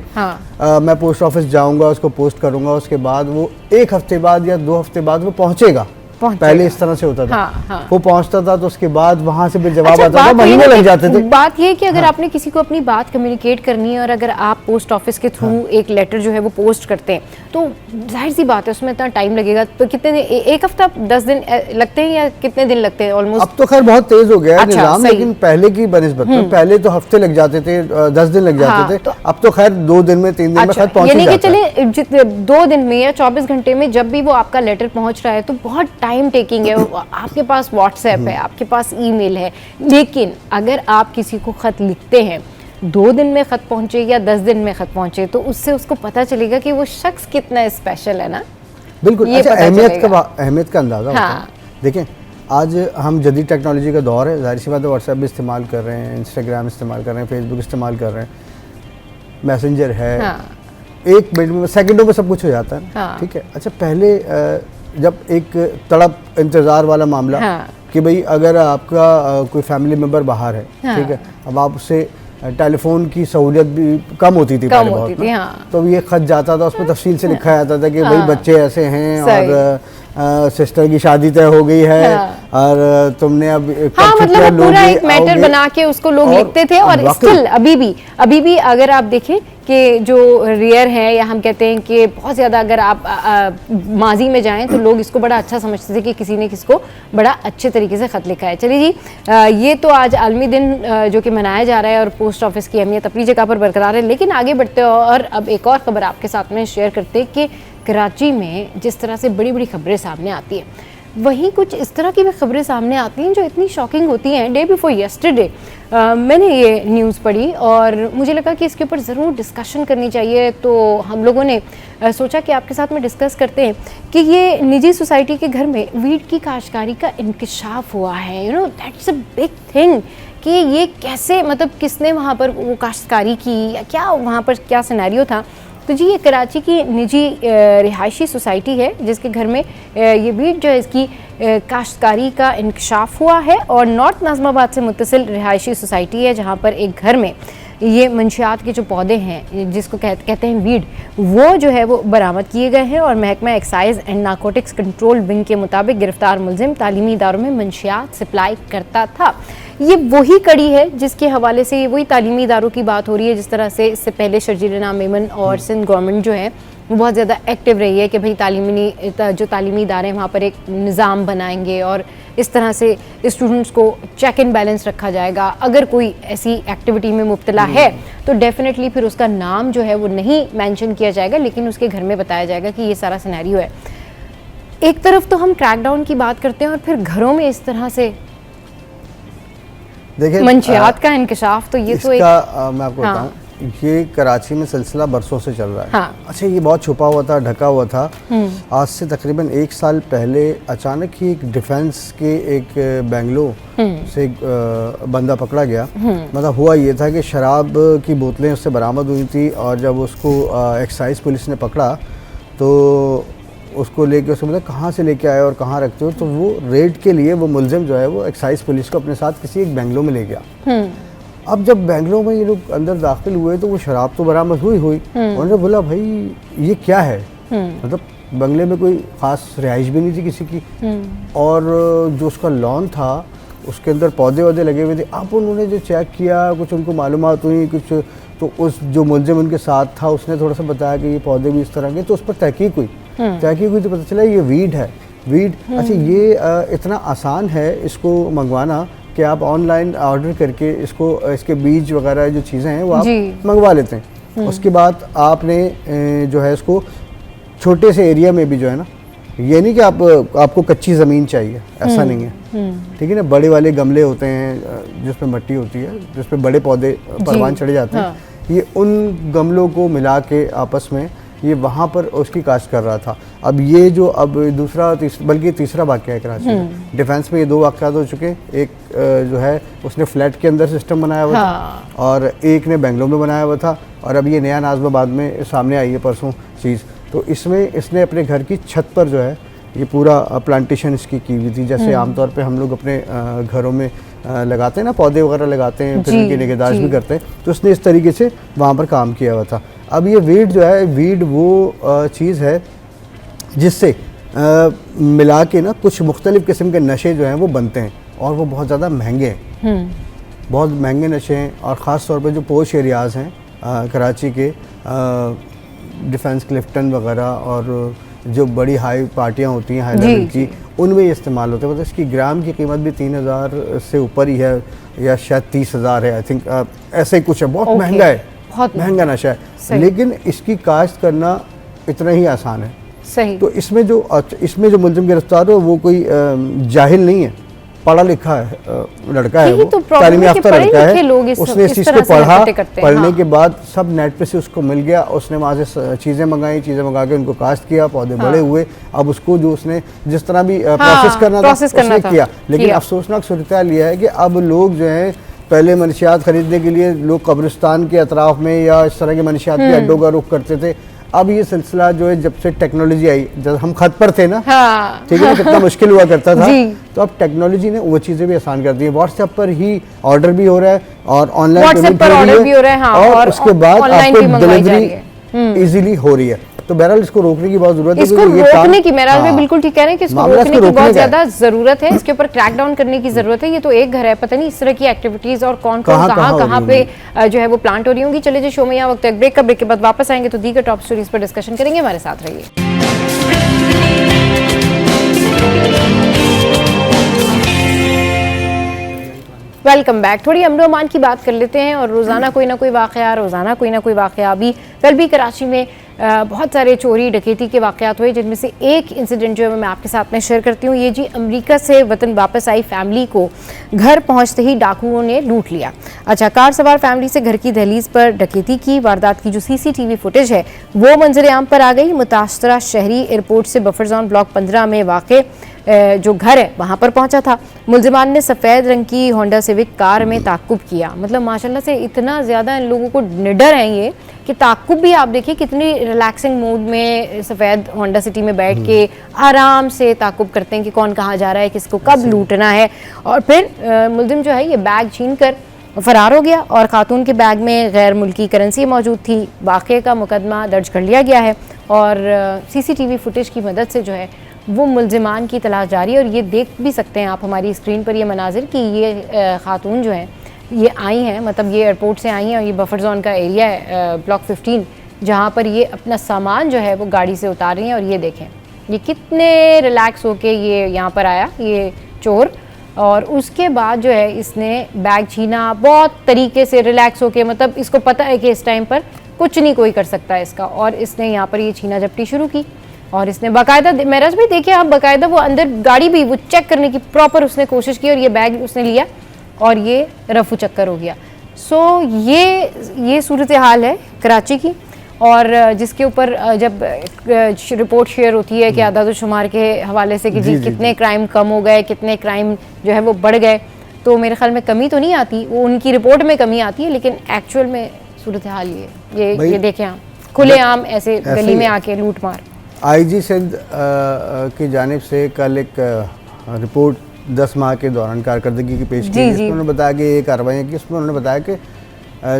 H: मैं पोस्ट ऑफिस जाऊंगा, उसको पोस्ट करूंगा, उसके बाद वो 1 हफ्ते बाद या 2 हफ्ते बाद वो पहुंचेगा। पहले इस तरह से होता था। वो पहुंचता था तो उसके बाद वहां से फिर जवाब आता था, महीने लग जाते थे।
A: बात ये है कि अगर आपने किसी को अपनी बात कम्युनिकेट करनी है और अगर आप पोस्ट ऑफिस के थ्रू एक लेटर जो है वो पोस्ट करते हैं तो जाहिर सी बात है उसमें इतना टाइम लगेगा। तो कितने दिन, 1 हफ्ता 10 दिन लगते हैं या कितने दिन लगते हैं ऑलमोस्ट?
H: अब तो खैर बहुत तेज हो गया है निजाम, लेकिन पहले की बनिस्बत में पहले तो हफ्ते लग जाते थे, 10 दिन लग जाते थे। अब तो खैर 2 दिन में 3 दिन में खत पहुंच
A: यानी कि चले 2 दिन में या 24 घंटे में जब भी वो आपका लेटर पहुंच रहा है तो बहुत टाइम टेकिंग है। आपके पास व्हाट्सएप है, आपके पास ईमेल है, लेकिन अगर आप किसी को खत लिखते हैं 2 दिन में खत पहुंचे या 10 दिन में खत पहुंचे तो उससे उसको पता चलेगा कि वो शख्स कितना स्पेशल है ना।
H: बिल्कुल। अच्छा, अहमियत का अंदाजा होता है। देखें आज हम जदीद टेक्नोलॉजी का दौर है, जाहिर सी बात है व्हाट्सएप भी इस्तेमाल कर रहे हैं, इंस्टाग्राम इस्तेमाल कर रहे हैं, फेसबुक इस्तेमाल कर रहे हैं, मैसेंजर है, 1 मिनट में सेकंडों में सब कुछ हो जाता है। ठीक है। अच्छा, पहले जब एक तड़प इंतज़ार वाला मामला कि भाई अगर आपका कोई फैमिली मेम्बर बाहर है, ठीक है, अब आप उससे टेलीफोन की सहूलियत भी कम होती थी पहले बहुत, तो ये खत जाता था, उसमें तफसील से लिखा जाता था कि भाई बच्चे ऐसे हैं और सिस्टर की शादी तय हो गई है और तुमने अब
A: मतलब पूरा एक मैटर बना के उसको लोग लिखते थे। और स्टिल अभी भी अगर आप देखें कि जो रेयर है या हम कहते हैं कि बहुत ज़्यादा अगर आप माजी में जाएं तो लोग इसको बड़ा अच्छा समझते थे कि किसी ने किसको बड़ा अच्छे तरीके से ख़त लिखा है। चलिए जी, ये तो आज आलमी दिन जो कि मनाया जा रहा है और पोस्ट ऑफिस की अहमियत अपनी जगह पर बरकरार है, लेकिन आगे बढ़ते हैं और अब एक और ख़बर आपके साथ में शेयर करते हैं कि कराची में जिस तरह से बड़ी बड़ी खबरें सामने आती हैं, वहीं कुछ इस तरह की भी खबरें सामने आती हैं जो इतनी शॉकिंग होती हैं। डे बिफोर यस्टरडे मैंने ये न्यूज़ पढ़ी और मुझे लगा कि इसके ऊपर ज़रूर डिस्कशन करनी चाहिए, तो हम लोगों ने सोचा कि आपके साथ में डिस्कस करते हैं कि ये निजी सोसाइटी के घर में वीट की काश्तकारी का इंकशाफ हुआ है। You know that's a big thing कि ये कैसे, मतलब किसने वहाँ पर वो काश्तकारी की या क्या वहाँ पर क्या सिनेरियो था। तो जी ये कराची की निजी रिहायशी सोसाइटी है जिसके घर में ये वीट जो है इसकी काश्तकारी का इंकशाफ हुआ है और नॉर्थ नाज़िमाबाद से मुत्तसिल रिहायशी सोसाइटी है जहाँ पर एक घर में ये मंशियात के जो पौधे हैं जिसको कहते हैं वीड, वो जो है वो बरामद किए गए हैं और महकमा excise and narcotics control wing के मुताबिक गिरफ्तार मुलजिम तालीमी इदारों में मंशियात सप्लाई करता था। ये वही कड़ी है जिसके हवाले से वही तालीमी इदारों की बात हो रही है जिस तरह से इससे पहले शर्जील नाम मेमन और सिंध गवर्नमेंट जो है वो बहुत ज़्यादा एक्टिव रही है कि भाई जो तालीमी इदारे हैं वहाँ पर एक निज़ाम बनाएंगे और इस तरह से स्टूडेंट्स को चेक एंड बैलेंस रखा जाएगा। अगर कोई ऐसी एक्टिविटी में मुब्तला है तो डेफिनेटली फिर उसका नाम जो है वो नहीं मेंशन किया जाएगा, लेकिन उसके घर में बताया जाएगा कि ये सारा सिनेरियो है। एक तरफ तो हम क्रैकडाउन की बात करते हैं और फिर घरों में इस तरह से देखिए मंशियात का इंकशाफ, तो ये तो एक
H: मैं आपको बताऊं, ये कराची में सिलसिला बरसों से चल रहा है। अच्छा, ये बहुत छुपा हुआ था, ढका हुआ था। आज से तकरीबन 1 साल पहले अचानक ही एक डिफेंस के एक बेंगलोर से एक बंदा पकड़ा गया। मतलब हुआ ये था कि शराब की बोतलें उससे बरामद हुई थी और जब उसको एक्साइज पुलिस ने पकड़ा तो उसको लेके उसको मतलब कहाँ से लेके आए और कहाँ रखते हो, तो वो रेड के लिए वो मुलजिम जो है वो एक्साइज पुलिस को अपने साथ किसी एक बेंगलोर में ले गया। अब जब बेंगलोर में ये लोग अंदर दाखिल हुए तो वो शराब तो बरामद हुई उन्होंने बोला भाई ये क्या है, मतलब बंगले में कोई ख़ास रिहाइश भी नहीं थी किसी की और जो उसका लॉन था उसके अंदर पौधे वौधे लगे हुए थे। अब उन्होंने जो चेक किया, कुछ उनको मालूमात हुई, कुछ तो उस जो मुलजिम उनके साथ था उसने थोड़ा सा बताया कि ये पौधे भी इस तरह के, तो उस पर तहकीक हुई तो पता चला ये वीड है। वीड अच्छा, ये इतना आसान है इसको मंगवाना कि आप ऑनलाइन ऑर्डर करके इसके बीज वगैरह जो चीज़ें हैं वो आप मंगवा लेते हैं। उसके बाद आपने जो है इसको छोटे से एरिया में भी जो है ना, ये नहीं कि आपको कच्ची ज़मीन चाहिए, ऐसा नहीं है, ठीक है ना। बड़े वाले गमले होते हैं जिसमें मिट्टी होती है, जिसपे बड़े पौधे परवान चढ़े जाते हैं, ये उन गमलों को मिला के आपस में ये वहाँ पर उसकी काश्त कर रहा था। अब ये जो अब बल्कि तीसरा वाक़या है कराची में। डिफेंस में ये 2 वाक़यात हो चुके। एक जो है उसने फ्लैट के अंदर सिस्टम बनाया हुआ था और एक ने बेंगलोर में बनाया हुआ था और अब ये नया नाज़िमाबाद में सामने आई है परसों चीज़। तो इसमें इसने अपने घर की छत पर जो है ये पूरा प्लांटेशन इसकी की हुई थी, जैसे आमतौर पे हम लोग अपने घरों में लगाते हैं ना, पौधे वगैरह लगाते हैं, फिर उनकी निगहदाश्त भी करते हैं, तो उसने इस तरीके से वहाँ पर काम किया हुआ था। अब ये वीड जो है, वीड वो चीज़ है जिससे मिला के ना कुछ मुख्तलिफ़ किस्म के नशे जो हैं वो बनते हैं, और वो बहुत ज़्यादा महंगे हैं, बहुत महंगे नशे हैं। और ख़ास तौर पे जो पोश एरियाज़ हैं कराची के, डिफेंस क्लिफ्टन वगैरह, और जो बड़ी हाई पार्टियां होती हैं हाई लेवल की, उनमें ये इस्तेमाल होते हैं। मतलब इसकी ग्राम की कीमत भी 3000 से ऊपर ही है, या शायद 30,000 है, आई थिंक ऐसे ही कुछ है। बहुत महंगा है, बहुत महंगा नशा है, लेकिन इसकी काश्त करना इतना ही आसान है।
A: सही।
H: तो इसमें जो मुलजिम गिरफ्तार हो वो कोई जाहिल नहीं है, पढ़ा लिखा है लड़का है, वो तालीम याफ्ता लड़का है, उसने इस चीज़ को पढ़ने के बाद सब नेट पे से उसको मिल गया, उसने वहाँ से चीज़ें मंगा के उनको काश्त किया, पौधे बड़े हुए, अब उसको जो उसने जिस तरह भी प्रोसेस करना था उसने किया। लेकिन अफसोसनाक सूरत हाल यह है कि अब लोग जो हैं, पहले मनशियात खरीदने के लिए लोग कब्रिस्तान के अतराफ में या इस तरह के मनशियात के अड्डों का रुख करते थे। अब ये सिलसिला जो है, जब से टेक्नोलॉजी आई, जब हम खत पर थे ना, ठीक है, कितना मुश्किल हुआ करता था, तो अब टेक्नोलॉजी ने वो चीज़ें भी आसान कर दी है। व्हाट्सएप पर ही ऑर्डर भी हो रहा है और ऑनलाइन पेमेंट भी हो रहा है, और उसके बाद आपको डिलीवरी इजीली हो रही है। तो बहरहाल इसको रोकने की बहुत जरूरत है,
A: इसको रोकने की, मेरा भी बिल्कुल ठीक कह रहे हैं कि इसको रोकने की बहुत ज्यादा जरूरत है, इसके ऊपर क्रैक डाउन करने की जरूरत है। ये तो एक घर है, पता नहीं इस तरह की एक्टिविटीज और कौन कहाँ पे जो है वो प्लांट हो रही होंगी। चले जी शो में यहाँ वक्त एक ब्रेक का, ब्रेक के बाद वापस आएंगे तो दीगर टॉप स्टोरीज पर डिस्कशन करेंगे, हमारे साथ रहिए। Welcome back. थोड़ी अमन अमान की बात कर लेते हैं, और रोज़ाना कोई ना कोई वाक़या अभी कल भी कराची में बहुत सारे चोरी डकैती के वाक़यात हुए, जिनमें से एक इंसिडेंट जो है मैं आपके साथ में शेयर करती हूँ। ये जी अमेरिका से वतन वापस आई फैमिली को घर पहुँचते ही डाकुओं ने लूट लिया। अच्छा, कार सवार फैमिली से घर की दहलीज पर डकैती की वारदात की जो CCTV फुटेज है वो मंजर आम पर आ गई। मुतासरा शहरी एयरपोर्ट से बफर जोन ब्लॉक 15 में वाक़ जो घर है वहाँ पर पहुँचा था। मुलजिमान ने सफ़ेद रंग की होंडा सिविक कार में ताक़ुब किया। मतलब माशाल्लाह से इतना ज़्यादा इन लोगों को निडर हैं ये कि ताक़ुब भी आप देखिए कितनी रिलैक्सिंग मूड में सफ़ेद होंडा सिटी में बैठ के आराम से ताक़ुब करते हैं कि कौन कहाँ जा रहा है, किसको कब लूटना है। और फिर मुलजिम जो है ये बैग छीन कर फरार हो गया, और खातून के बैग में गैर मुल्की करेंसी मौजूद थी। वाक़े का मुकदमा दर्ज कर लिया गया है, और CCTV फुटेज की मदद से जो है वो मुलजिमान की तलाश जारी है। और ये देख भी सकते हैं आप हमारी स्क्रीन पर ये मनाजिर कि ये खातून जो हैं ये आई हैं, मतलब ये एयरपोर्ट से आई हैं, और ये बफर जोन का एरिया है ब्लॉक 15, जहाँ पर ये अपना सामान जो है वो गाड़ी से उतार रही हैं। और ये देखें ये कितने रिलैक्स होके ये यहाँ पर आया ये चोर, और उसके बाद जो है इसने बैग छीना बहुत तरीके से रिलैक्स होके, मतलब इसको पता है कि इस टाइम पर कुछ नहीं कोई कर सकता है इसका, और इसने यहाँ पर ये छीना झपटी शुरू की। और इसने बाकायदा, मेराज भाई देखिए आप, बाकायदा वो अंदर गाड़ी भी वो चेक करने की प्रॉपर उसने कोशिश की, और ये बैग उसने लिया और ये रफू चक्कर हो गया। सो ये सूरत हाल है कराची की, और जिसके ऊपर जब रिपोर्ट शेयर होती है कि आदाद-ओ-शुमार के हवाले से कि जी कितने क्राइम कम हो गए, कितने क्राइम जो है वो बढ़ गए, तो मेरे ख्याल में कमी तो नहीं आती, वो उनकी रिपोर्ट में कमी आती है, लेकिन एक्चुअल में सूरत हाल ये देखें आप, खुलेआम ऐसे गली में आके लूट मार।
H: IG सिंध की जानिब से कल एक रिपोर्ट 10 माह के दौरान कारकर्दगी की पेश की, जिसमें उन्होंने बताया कि ये कार्रवाई की, इसमें उन्होंने बताया कि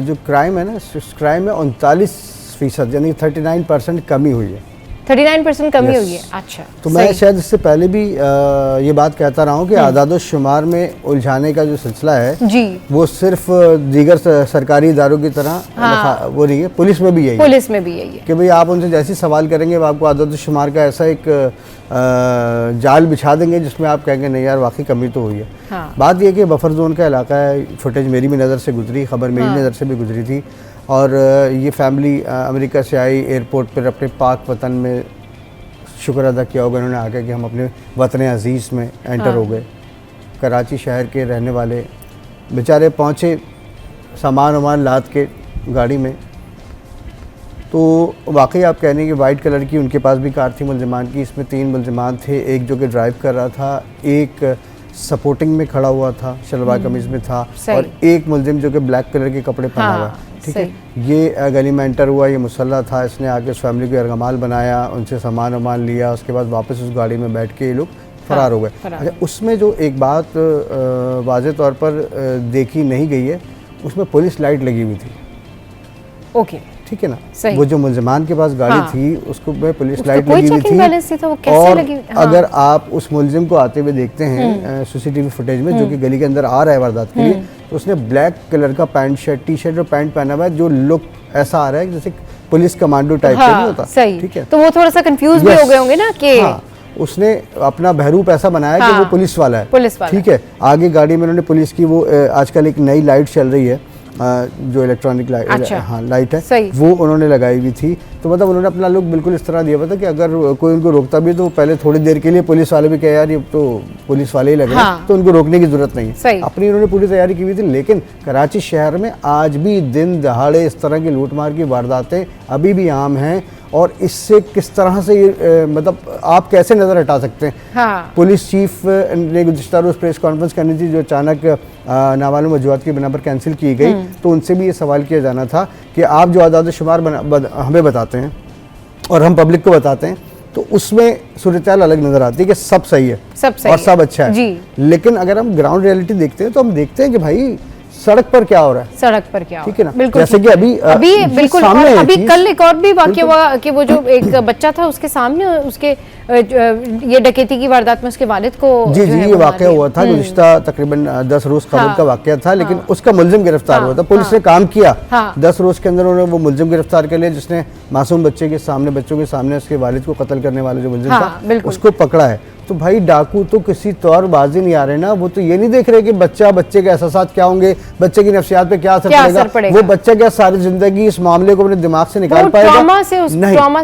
H: जो क्राइम है ना, इस क्राइम में 39% यानी 39% कमी हुई है।
A: 39% कमी हुई है। अच्छा,
H: तो मैं शायद इससे पहले भी ये बात कहता रहा हूँ कि आदाद-ओ-शुमार में उलझाने का जो सिलसिला है जी, वो सिर्फ दीगर सरकारी इदारों की तरह वो नहीं है, पुलिस में भी यही है कि भाई आप उनसे जैसे सवाल करेंगे वो आपको आदाद-ओ-शुमार का ऐसा एक जाल बिछा देंगे जिसमें आप कहेंगे नहीं यार वाकई कमी तो हुई है। बात यह कि बफर जोन का इलाका है, फुटेज मेरी भी नज़र से गुजरी, खबर मेरी नज़र से भी गुजरी थी, और ये फैमिली अमेरिका से आई, एयरपोर्ट पर अपने पाक वतन में शुक्र अदा किया होगा उन्होंने आके कि हम अपने वतन अज़ीज़ में एंटर हो गए। कराची शहर के रहने वाले बेचारे पहुँचे सामान वामान लाद के गाड़ी में, तो वाकई आप कहने कि वाइट कलर की उनके पास भी कार थी मुलजिमान की, इसमें 3 मुलजिमान थे, एक जो कि ड्राइव कर रहा था, एक सपोर्टिंग में खड़ा हुआ था, शलवार कमीज़ में था, और एक मुलजिम जो कि ब्लैक कलर के कपड़े पहना हुआ। ठीक है। ये गली में एंटर हुआ, ये मुसल्ला था, इसने आके उस फैमिली को यरगमाल बनाया, उनसे सामान वामान लिया, उसके बाद वापस उस गाड़ी में बैठ के ये लोग फरार हो गए। अच्छा, उसमें जो एक बात वाज़े तौर पर देखी नहीं गई है, उसमें पुलिस लाइट लगी हुई थी।
A: ओके,
H: ठीक है ना, वो जो मुलजमान के पास गाड़ी थी उसको में पुलिस लाइट लगी हुई थी।
A: तो वो कैसे
H: और
A: लगी?
H: अगर आप उस मुलजिम को आते हुए देखते हैं सीसीटीवी फुटेज में, जो कि गली के अंदर आ रहा है वारदात के लिए, तो उसने ब्लैक कलर का पैंट शर्ट, टी शर्ट और पैंट पहना हुआ है, जो लुक ऐसा आ रहा है जैसे पुलिस कमांडो टाइप का नहीं होता।
A: ठीक है, तो वो थोड़ा सा कंफ्यूज भी हो गए होंगे ना कि
H: उसने अपना बहरूप ऐसा बनाया कि वो पुलिस वाला है,
A: पुलिस वाला।
H: ठीक है। आगे गाड़ी में उन्होंने पुलिस की वो आजकल एक नई लाइट चल रही है, जो इलेक्ट्रॉनिक लाइट,
A: अच्छा,
H: हाँ लाइट है, वो उन्होंने लगाई हुई थी। तो मतलब उन्होंने अपना लुक बिल्कुल इस तरह दिया हुआ था कि अगर कोई उनको रोकता भी तो पहले थोड़ी देर के लिए पुलिस वाले भी कहे यार ये तो पुलिस वाले ही लग रहे हैं, तो उनको रोकने की जरूरत नहीं है। अपनी उन्होंने पूरी तैयारी की हुई थी। लेकिन कराची शहर में आज भी दिन दहाड़े इस तरह की लूटमार की वारदातें अभी भी आम हैं, और इससे किस तरह से ये मतलब आप कैसे नज़र हटा सकते हैं? पुलिस चीफ ने गुज़िश्ता रोज़ प्रेस कॉन्फ्रेंस करनी थी, जो अचानक नामालूम वजूहात की बिना पर कैंसिल की गई, तो उनसे भी ये सवाल किया जाना था कि आप जो आदाद शुमार हमें बताते हैं और हम पब्लिक को बताते हैं, तो उसमें सूरत-ए-हाल अलग नज़र आती है कि सब सही है, और सब अच्छा है। लेकिन अगर हम ग्राउंड रियलिटी देखते हैं तो हम देखते हैं कि भाई सड़क पर क्या हो रहा है,
A: सड़क पर क्या,
H: ठीक है ना।
A: बिल्कुल,
H: जैसे कि अभी
A: बिल्कुल, और अभी कल एक और भी वाकया हुआ कि वो जो एक बच्चा था उसके सामने उसके ये डकैती की वारदात में उसके वालिद को
H: जी ये वाकया हुआ था, गुज़िश्ता तकरीबन 10 रोज कबल का वाकया था, लेकिन उसका मुलजिम गिरफ्तार हुआ था। पुलिस ने काम किया, 10 रोज के अंदर उन्होंने वो मुलजिम गिरफ्तार कर लिया जिसने मासूम बच्चों के सामने उसके वालिद को कत्ल करने वाले जो मुलजिम था उसको पकड़ा है। तो भाई डाकू तो किसी तौर बाजी नहीं आ रहे ना, वो तो ये नहीं देख रहे कि बच्चे के एहसास क्या होंगे, बच्चे की नफ्सियात पे क्या असर पड़ेगा। वो बच्चा क्या सारी जिंदगी इस मामले को अपने दिमाग से निकाल पाएगा? उस ट्रॉमा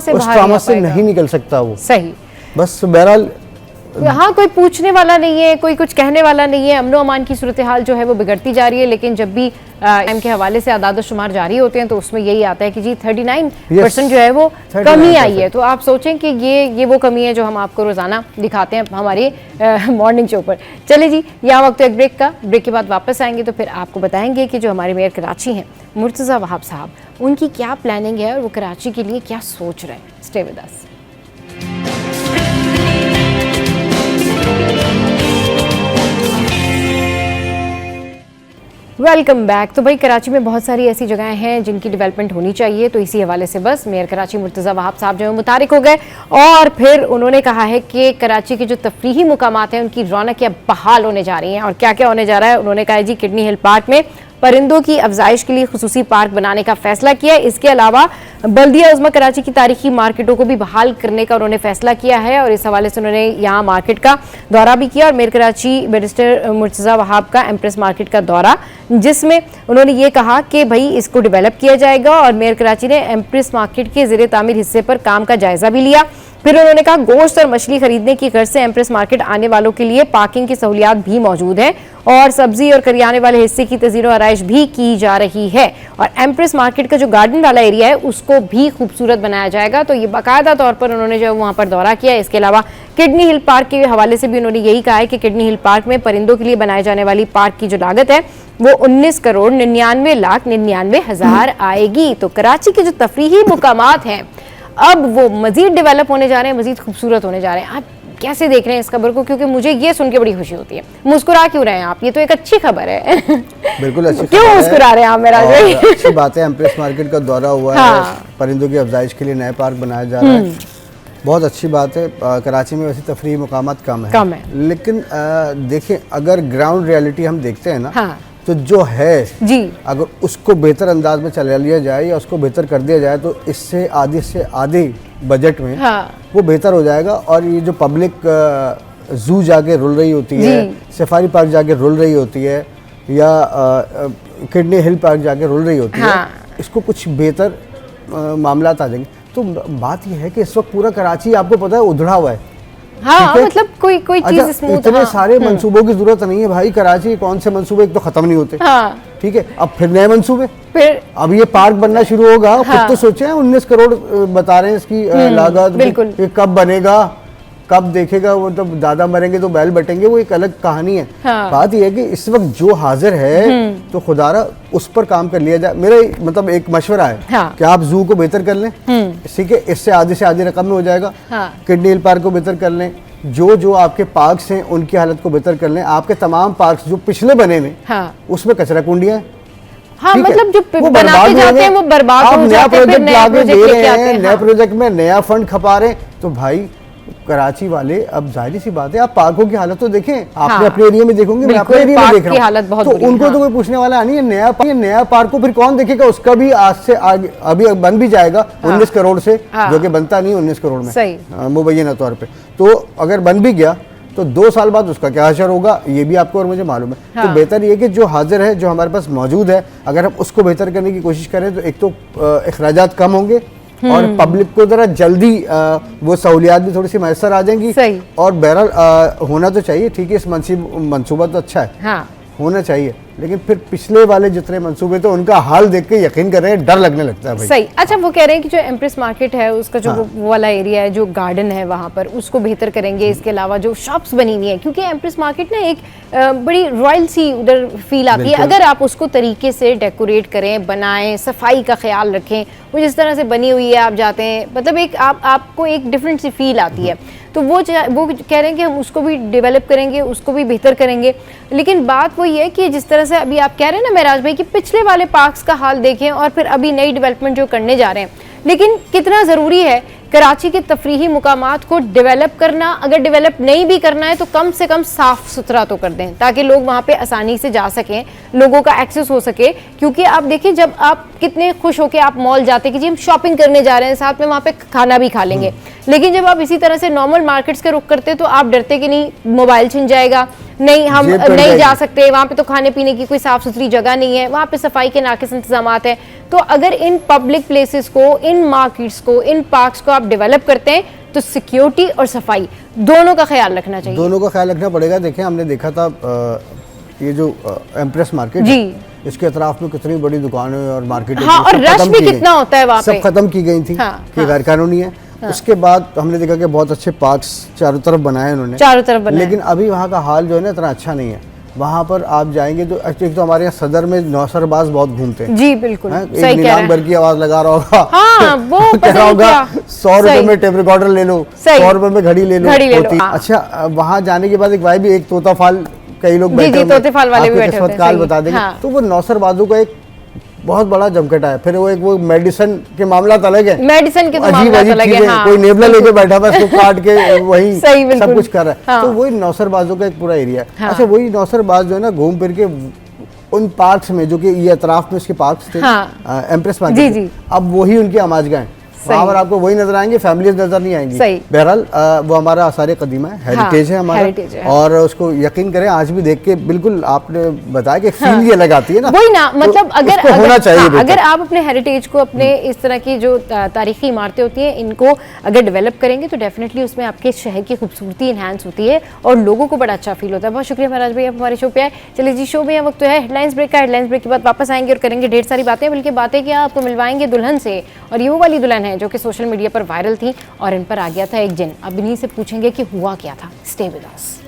H: से नहीं निकल सकता वो।
A: सही,
H: बस बहरहाल
A: हाँ, कोई पूछने वाला नहीं है, कोई कुछ कहने वाला नहीं है। अमनो अमान की सूरत हाल जो है वो बिगड़ती जा रही है, लेकिन जब भी टाइम के हवाले से आदाद शुमार जारी होते हैं तो उसमें यही आता है कि जी 39% जो है वो कमी आई है। तो आप सोचें कि ये वो कमी है जो हम आपको रोजाना दिखाते हैं हमारे मॉर्निंग शो पर। चले जी, यहाँ वक्त एक ब्रेक का, ब्रेक के बाद वापस आएंगे तो फिर आपको बताएंगे कि जो हमारे मेयर कराची हैं मुर्तज़ा वहाब साहब, उनकी क्या प्लानिंग है और वो कराची के लिए क्या सोच रहे हैं। Stay with us. Welcome back. तो भाई कराची में बहुत सारी ऐसी जगहें हैं जिनकी डेवलपमेंट होनी चाहिए, तो इसी हवाले से बस मेयर कराची मुर्तज़ा वहाब साहब जो है मुतारिक हो गए और फिर उन्होंने कहा है कि कराची के जो तफरीही मुकामात हैं उनकी रौनक अब बहाल होने जा रही हैं। और क्या क्या होने जा रहा है, उन्होंने कहा है जी किडनी हिल पार्क में परिंदों की अफजाइश के लिए खुसूसी पार्क बनाने का फैसला किया है। इसके अलावा बल्दिया उज़्मा कराची की तारीखी मार्केटों को भी बहाल करने का उन्होंने फैसला किया है और इस हवाले से उन्होंने यहाँ मार्केट का दौरा भी किया। और मेयर कराची बैरिस्टर मुर्तज़ा वहाब का एम्प्रेस मार्केट का दौरा, जिसमें उन्होंने ये कहा कि भाई इसको डेवलप किया जाएगा। और मेयर कराची ने एम्प्रेस मार्केट के ज़ेरे तामीर हिस्से पर काम का जायजा भी लिया। फिर उन्होंने कहा गोश्त और मछली खरीदने की गर्ज से एम्प्रेस मार्केट आने वालों के लिए पार्किंग की सहूलियात भी मौजूद है और सब्जी और करियाने वाले हिस्से की तज़ीर व आराइश भी की जा रही है। और एम्प्रेस मार्केट का जो गार्डन वाला एरिया है उसको भी खूबसूरत बनाया जाएगा। तो ये बाकायदा तौर पर उन्होंने जो वहाँ पर दौरा किया। इसके अलावा किडनी हिल पार्क के हवाले से भी उन्होंने यही कहा है कि किडनी हिल पार्क में परिंदों के लिए बनाए जाने वाली पार्क की जो लागत है वो 19,99,99,000 आएगी। तो कराची के जो तफरीही मुकामात हैं अब वो मजीद डेवलप होने जा रहे हैं, मजीद खूबसूरत होने जा रहे हैं। आप कैसे देख रहे हैं इस खबर को? क्योंकि मुझे ये सुन के बड़ी खुशी होती है। मुस्कुरा क्यों रहे हैं आप? ये तो एक अच्छी खबर है।
H: बिल्कुल अच्छी
A: क्यों मुस्कुरा रहे हैं आप? मेरा
H: अच्छी बात है, एम्प्रेस मार्केट का दौरा हुआ है, परिंदों की अफजाइश के लिए नया पार्क बनाया जा रहा है, बहुत अच्छी बात है। कराची में वैसे तफरीही मुकामात कम है, लेकिन देखें अगर ग्राउंड रियलिटी हम देखते हैं ना, तो जो है जी अगर उसको बेहतर अंदाज में चला लिया जाए या उसको बेहतर कर दिया जाए तो इससे आधे से आधे बजट में वो बेहतर हो जाएगा। और ये जो पब्लिक जू जाके रुल रही होती है, सफारी पार्क जाके रुल रही होती है, या किडनी हिल पार्क जाके रुल रही होती है, इसको कुछ बेहतर मामला आ जाएंगे। तो बात यह है कि इस वक्त पूरा कराची आपको पता है उधड़ा हुआ है।
A: हाँ, मतलब कोई चीज स्मूथ,
H: इतने सारे मंसूबों की जरूरत नहीं है भाई। कराची कौन से मंसूबे एक तो खत्म नहीं होते, ठीक है, अब फिर नए मंसूबे, फिर अब ये पार्क बनना शुरू होगा। खुद तो सोचे 19 करोड़ बता रहे हैं इसकी लागत, कब बनेगा, कब देखेगा वो, तो दादा मरेंगे तो बैल बटेंगे, वो एक अलग कहानी है।
A: हाँ।
H: बात यह है कि इस वक्त जो हाजिर है तो खुदारा उस पर काम कर लिया जाए। मेरा मतलब एक मशवरा है कि आप जू को बेहतर कर लें, ठीक है, इससे आधे से आधी रकम में हो जाएगा। किडनी हिल पार्क को बेहतर कर लें, जो आपके पार्क्स हैं उनकी हालत को बेहतर कर लें। आपके तमाम पार्क्स जो पिछले बने हुए उसमें कचरा कुंडियां हैं,
A: हाँ, मतलब जो बनाते जाते हैं वो बर्बाद हो जाते हैं, फिर नया प्रोजेक्ट लेके आते हैं,
H: नए प्रोजेक्ट में नया फंड खपा रहे हैं। तो भाई कराची वाले, अब जाहिर सी बात है, आप पार्कों की हालत तो देखें, आपने अपने एरिया में देखोगे, मैं अपने एरिया में देख रहा हूं, तो उनको तो कोई पूछने वाला नहीं है। नया पार्क को फिर कौन देखेगा? उसका भी आज से आगे अभी बन भी जाएगा 19 करोड़ से, जो कि बनता नहीं 19 करोड़ में मुबैना तौर पे। तो अगर बन भी गया तो 2 साल बाद उसका क्या असर होगा ये भी आपको और मुझे मालूम है। तो बेहतर ये कि जो हाजिर है, जो हमारे पास मौजूद है, अगर हम उसको बेहतर करने की कोशिश करें तो एक तो अखराजात कम होंगे और पब्लिक को जरा जल्दी वो सहूलियात भी थोड़ी सी मैसर आ जाएंगी। और बहरहाल होना तो चाहिए, ठीक है, इस मंसूबा तो अच्छा है, होना चाहिए, लेकिन फिर पिछले वाले जितने मंसूबे थे उनका हाल देख के यकीन कर रहे हैं, डर लगने लगता है भाई।
A: सही। अच्छा, वो कह रहे हैं कि जो एम्प्रेस मार्केट है उसका जो वो वाला एरिया है, जो गार्डन है वहाँ पर, उसको बेहतर करेंगे। इसके अलावा जो शॉप्स बनी हुई है, क्योंकि एम्प्रेस मार्केट ना एक बड़ी रॉयल सी उधर फील आती है, अगर आप उसको तरीके से डेकोरेट करें, बनाएं, सफाई का ख्याल रखें, वो जिस तरह से बनी हुई है, आप जाते हैं, मतलब एक आपको एक डिफरेंट सी फील आती है। तो वो कह रहे हैं कि हम उसको भी डेवलप करेंगे, उसको भी बेहतर करेंगे। लेकिन बात वो ये है कि जिस तरह से अभी आप कह रहे हैं ना महराज भाई, कि पिछले वाले पार्क्स का हाल देखें और फिर अभी नई डेवलपमेंट जो करने जा रहे हैं, लेकिन कितना ज़रूरी है कराची के तफरीही मुकामात को डेवलप करना। अगर डेवलप नहीं भी करना है तो कम से कम साफ़ सुथरा तो कर दें, ताकि लोग वहाँ पे आसानी से जा सकें, लोगों का एक्सेस हो सके। क्योंकि आप देखिए, जब आप कितने खुश होकर आप मॉल जाते कि जी हम शॉपिंग करने जा रहे हैं, साथ में वहाँ पे खाना भी खा लेंगे, लेकिन जब आप इसी तरह से नॉर्मल मार्केट्स का रुख करते तो आप डरते कि नहीं मोबाइल छिन जाएगा, नहीं हम नहीं जा सकते, वहाँ पे तो खाने पीने की कोई साफ़ सुथरी जगह नहीं है, वहाँ पे सफाई के नाकिस इंतजामात हैं। तो अगर इन पब्लिक प्लेसेस को, इन मार्केट्स को, इन पार्क्स को आप डेवलप करते हैं तो सिक्योरिटी और सफाई दोनों का ख्याल रखना चाहिए।
H: दोनों का ख्याल रखना पड़ेगा। देखें, हमने देखा था ये जो एम्प्रेस मार्केट जी, इसके अतराफ में कितनी बड़ी दुकानें और मार्केट,
A: हाँ, और रश भी कितना होता है वहाँ पे,
H: सब खत्म की गई थी कि गैर कानूनी है। उसके बाद हमने देखा कि बहुत अच्छे पार्क्स चारों तरफ बनाए उन्होंने, चारों तरफ बनाए, लेकिन अभी वहाँ का हाल जो है ना इतना अच्छा नहीं है। वहाँ पर आप जाएंगे तो एक तो हमारे यहाँ सदर में नौसरबाज बहुत घूमते हैं
A: जी, बिल्कुल
H: सही कह रहे हैं। भर की आवाज लगा रहा होगा,
A: हाँ, वो
H: कह रहा होगा 100 रुपए में टेप रिकॉर्डर ले लो, 100 रुपए में घड़ी ले लो। अच्छा, वहाँ जाने के बाद एक भाई भी एक तोताफाल, कई लोग बैठे
A: तोतेफाल वाले भी बैठे
H: होते हैं, बता देंगे। तो वो नौसरबाजों का एक बहुत बड़ा जमकटा है। फिर वो मेडिसिन के मामला अलग है,
A: मेडिसिन के तो मामला अलग है, हाँ,
H: कोई नेबला लेके बैठा हुआ उसको काट के वही सब कुछ कर रहा है। हाँ। तो वही नौसरबाजों का एक पूरा एरिया है। हाँ। अच्छा, वही नौसरबाज जो है ना घूम फिर के उन पार्क्स में, जो कि ये अतराफ में उसके पार्क्स थे, हाँ, एम्प्रेस मार्केट, अब वही उनकी आमाजगाह है, वहाँ पर आपको वही नजर आएंगे, फैमिलीज नजर नहीं आएंगी। बहरहाल वो हमारा आसार कदीमा है, हेरिटेज है हमारा, और उसको यकीन करें आज भी देख के बिल्कुल आपने बताया कि फील ही अलग आती है ना,
A: वही ना, मतलब अगर
H: होना चाहिए।
A: अगर आप अपने हेरिटेज को, अपने इस तरह की जो तारीखी इमारतें होती हैं, इनको अगर डेवलप करेंगे तो डेफिनेटली उसमें आपके शहर की खूबसूरती इन्हांस होती है और लोगों को बड़ा अच्छा फील होता है। बहुत शुक्रिया महाराज भाई, आप हमारे शो पे आए। चलिए जी, शो में वक्त तो है हेडलाइंस ब्रेक का। हेडलाइंस ब्रेक के बाद वापस आएंगे और करेंगे ढेर सारी बातें, बल्कि बातें क्या, आपको मिलवाएंगे दुल्हन से, और ये वो वाली दुल्हन है जो कि सोशल मीडिया पर वायरल थी और इन पर आ गया था एक जिन। अब इन्हीं से पूछेंगे कि हुआ क्या था। Stay with us.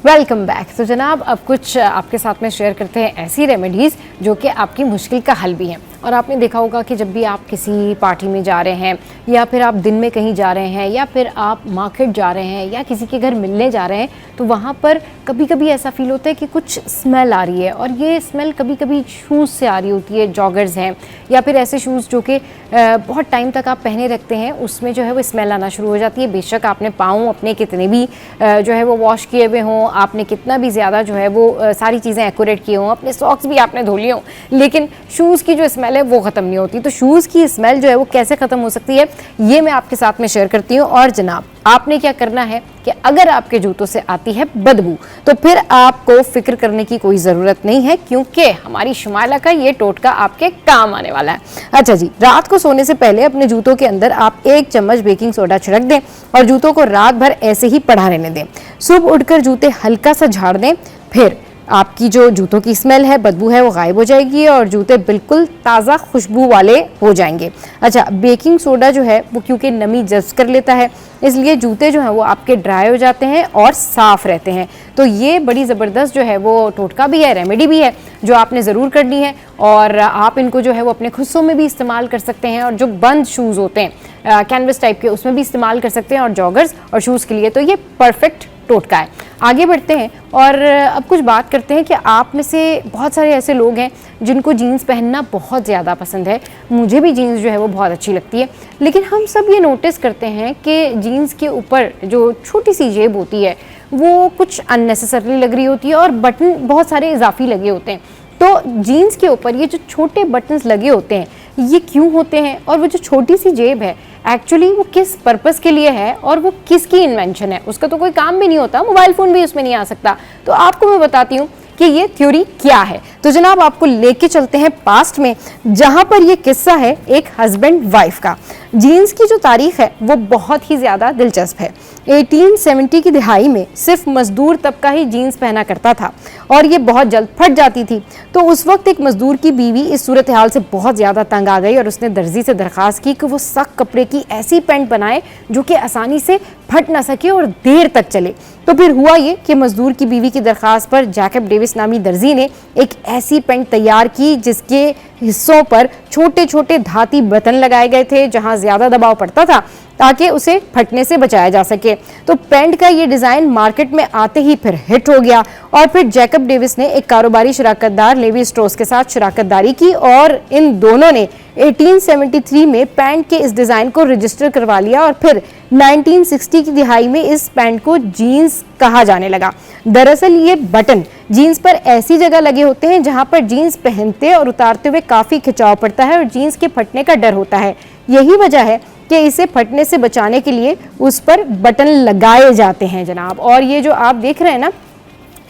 A: Welcome back. तो जनाब, अब कुछ आपके साथ में शेयर करते हैं ऐसी रेमेडीज़ जो कि आपकी मुश्किल का हल भी हैं। और आपने देखा होगा कि जब भी आप किसी पार्टी में जा रहे हैं, या फिर आप दिन में कहीं जा रहे हैं, या फिर आप मार्केट जा रहे हैं, या किसी के घर मिलने जा रहे हैं, तो वहाँ पर कभी कभी ऐसा फील होता है कि कुछ स्मेल आ रही है, और ये स्मेल कभी कभी शूज़ से आ रही होती है, जॉगर्स हैं या फिर ऐसे शूज़ जो कि बहुत टाइम तक आप पहने रखते हैं, उसमें जो है वो स्मेल आना शुरू हो जाती है। बेशक आपने पाँव अपने कितने भी जो है वो वॉश किए हुए हों, आपने कितना भी ज़्यादा जो है वो सारी चीज़ें एक्यूरेट किए हों, अपने सॉक्स भी आपने धो लिए हों, लेकिन शूज़ की जो स्मेल है वो ख़त्म नहीं होती। तो शूज़ की स्मेल जो है वो कैसे ख़त्म हो सकती है, ये मैं आपके साथ में शेयर करती हूँ। और जनाब, आपने क्या करना है कि अगर आपके जूतों से आती है बदबू, तो फिर आपको फिक्र करने की कोई ज़रूरत नहीं है, क्योंकि हमारी शुमाइला का ये टोटका आपके काम आने वाला है। अच्छा जी, रात को सोने से पहले अपने जूतों के अंदर आप 1 चम्मच बेकिंग सोडा छिड़क दें और जूतों को रात भर ऐसे ही पड़ा रहने दें। सुबह उठकर जूते हल्का सा झाड़ दें, फिर आपकी जो जूतों की स्मेल है, बदबू है, वो गायब हो जाएगी और जूते बिल्कुल ताज़ा खुशबू वाले हो जाएंगे। अच्छा, बेकिंग सोडा जो है वो क्योंकि नमी जज्ब कर लेता है, इसलिए जूते जो हैं वो आपके ड्राई हो जाते हैं और साफ़ रहते हैं। तो ये बड़ी ज़बरदस्त जो है वो टोटका भी है, रेमेडी भी है, जो आपने ज़रूर करनी है। और आप इनको जो है वो अपने खुस्सों में भी इस्तेमाल कर सकते हैं, और जो बंद शूज़ होते हैं कैनवस टाइप के, उसमें भी इस्तेमाल कर सकते हैं, और जॉगर्स और शूज़ के लिए तो ये परफेक्ट टोटका है। आगे बढ़ते हैं और अब कुछ बात करते हैं कि आप में से बहुत सारे ऐसे लोग हैं जिनको जीन्स पहनना बहुत ज़्यादा पसंद है। मुझे भी जीन्स जो है वो बहुत अच्छी लगती है, लेकिन हम सब ये नोटिस करते हैं कि जीन्स के ऊपर जो छोटी सी जेब होती है वो कुछ अननेसेसरली लग रही होती है और बटन बहुत सारे इजाफी लगे होते हैं। तो जीन्स के ऊपर ये जो छोटे बटन्स लगे होते हैं ये क्यों होते हैं, और वो जो छोटी सी जेब है एक्चुअली वो किस पर्पस के लिए है और वो किसकी इन्वेंशन है? उसका तो कोई काम भी नहीं होता, मोबाइल फ़ोन भी उसमें नहीं आ सकता। तो आपको मैं बताती हूँ कि ये थ्योरी क्या है। तो जनाब आपको लेके चलते हैं पास्ट में, जहाँ पर ये किस्सा है एक हस्बैंड वाइफ का। जीन्स की जो तारीख है वो बहुत ही ज़्यादा दिलचस्प है। 1870 की दिहाई में सिर्फ मजदूर तबका ही जीन्स पहना करता था और ये बहुत जल्द फट जाती थी। तो उस वक्त एक मजदूर की बीवी इस सूरत हाल से बहुत ज़्यादा तंग आ गई और उसने दर्जी से दरख्वास्त की कि वो सख्त कपड़े की ऐसी पैंट बनाए जो कि आसानी से फट ना सके और देर तक चले। तो फिर हुआ ये कि मजदूर की बीवी की दरख्वास्त पर जैकब डेविस नामी दर्जी ने एक ऐसी पैंट तैयार की जिसके हिस्सों पर छोटे छोटे धाती बटन लगाए गए थे जहां ज़्यादा दबाव पड़ता था ताकि उसे फटने से बचाया जा सके। तो पैंट का ये डिज़ाइन मार्केट में आते ही फिर हिट हो गया और फिर जैकब डेविस ने एक कारोबारी शराकतदार लेवी स्ट्रॉस के साथ शराकतदारी की और इन दोनों ने 1873 में पैंट के इस डिज़ाइन को रजिस्टर करवा लिया और फिर 1960 की दिहाई में इस पैंट को जीन्स कहा जाने लगा। दरअसल ये बटन जीन्स पर ऐसी जगह लगे होते हैं जहां पर जीन्स पहनते और उतारते हुए काफ़ी खिंचाव पड़ता है और जीन्स के फटने का डर होता है। यही वजह है कि इसे फटने से बचाने के लिए उस पर बटन लगाए जाते हैं जनाब। और ये जो आप देख रहे हैं ना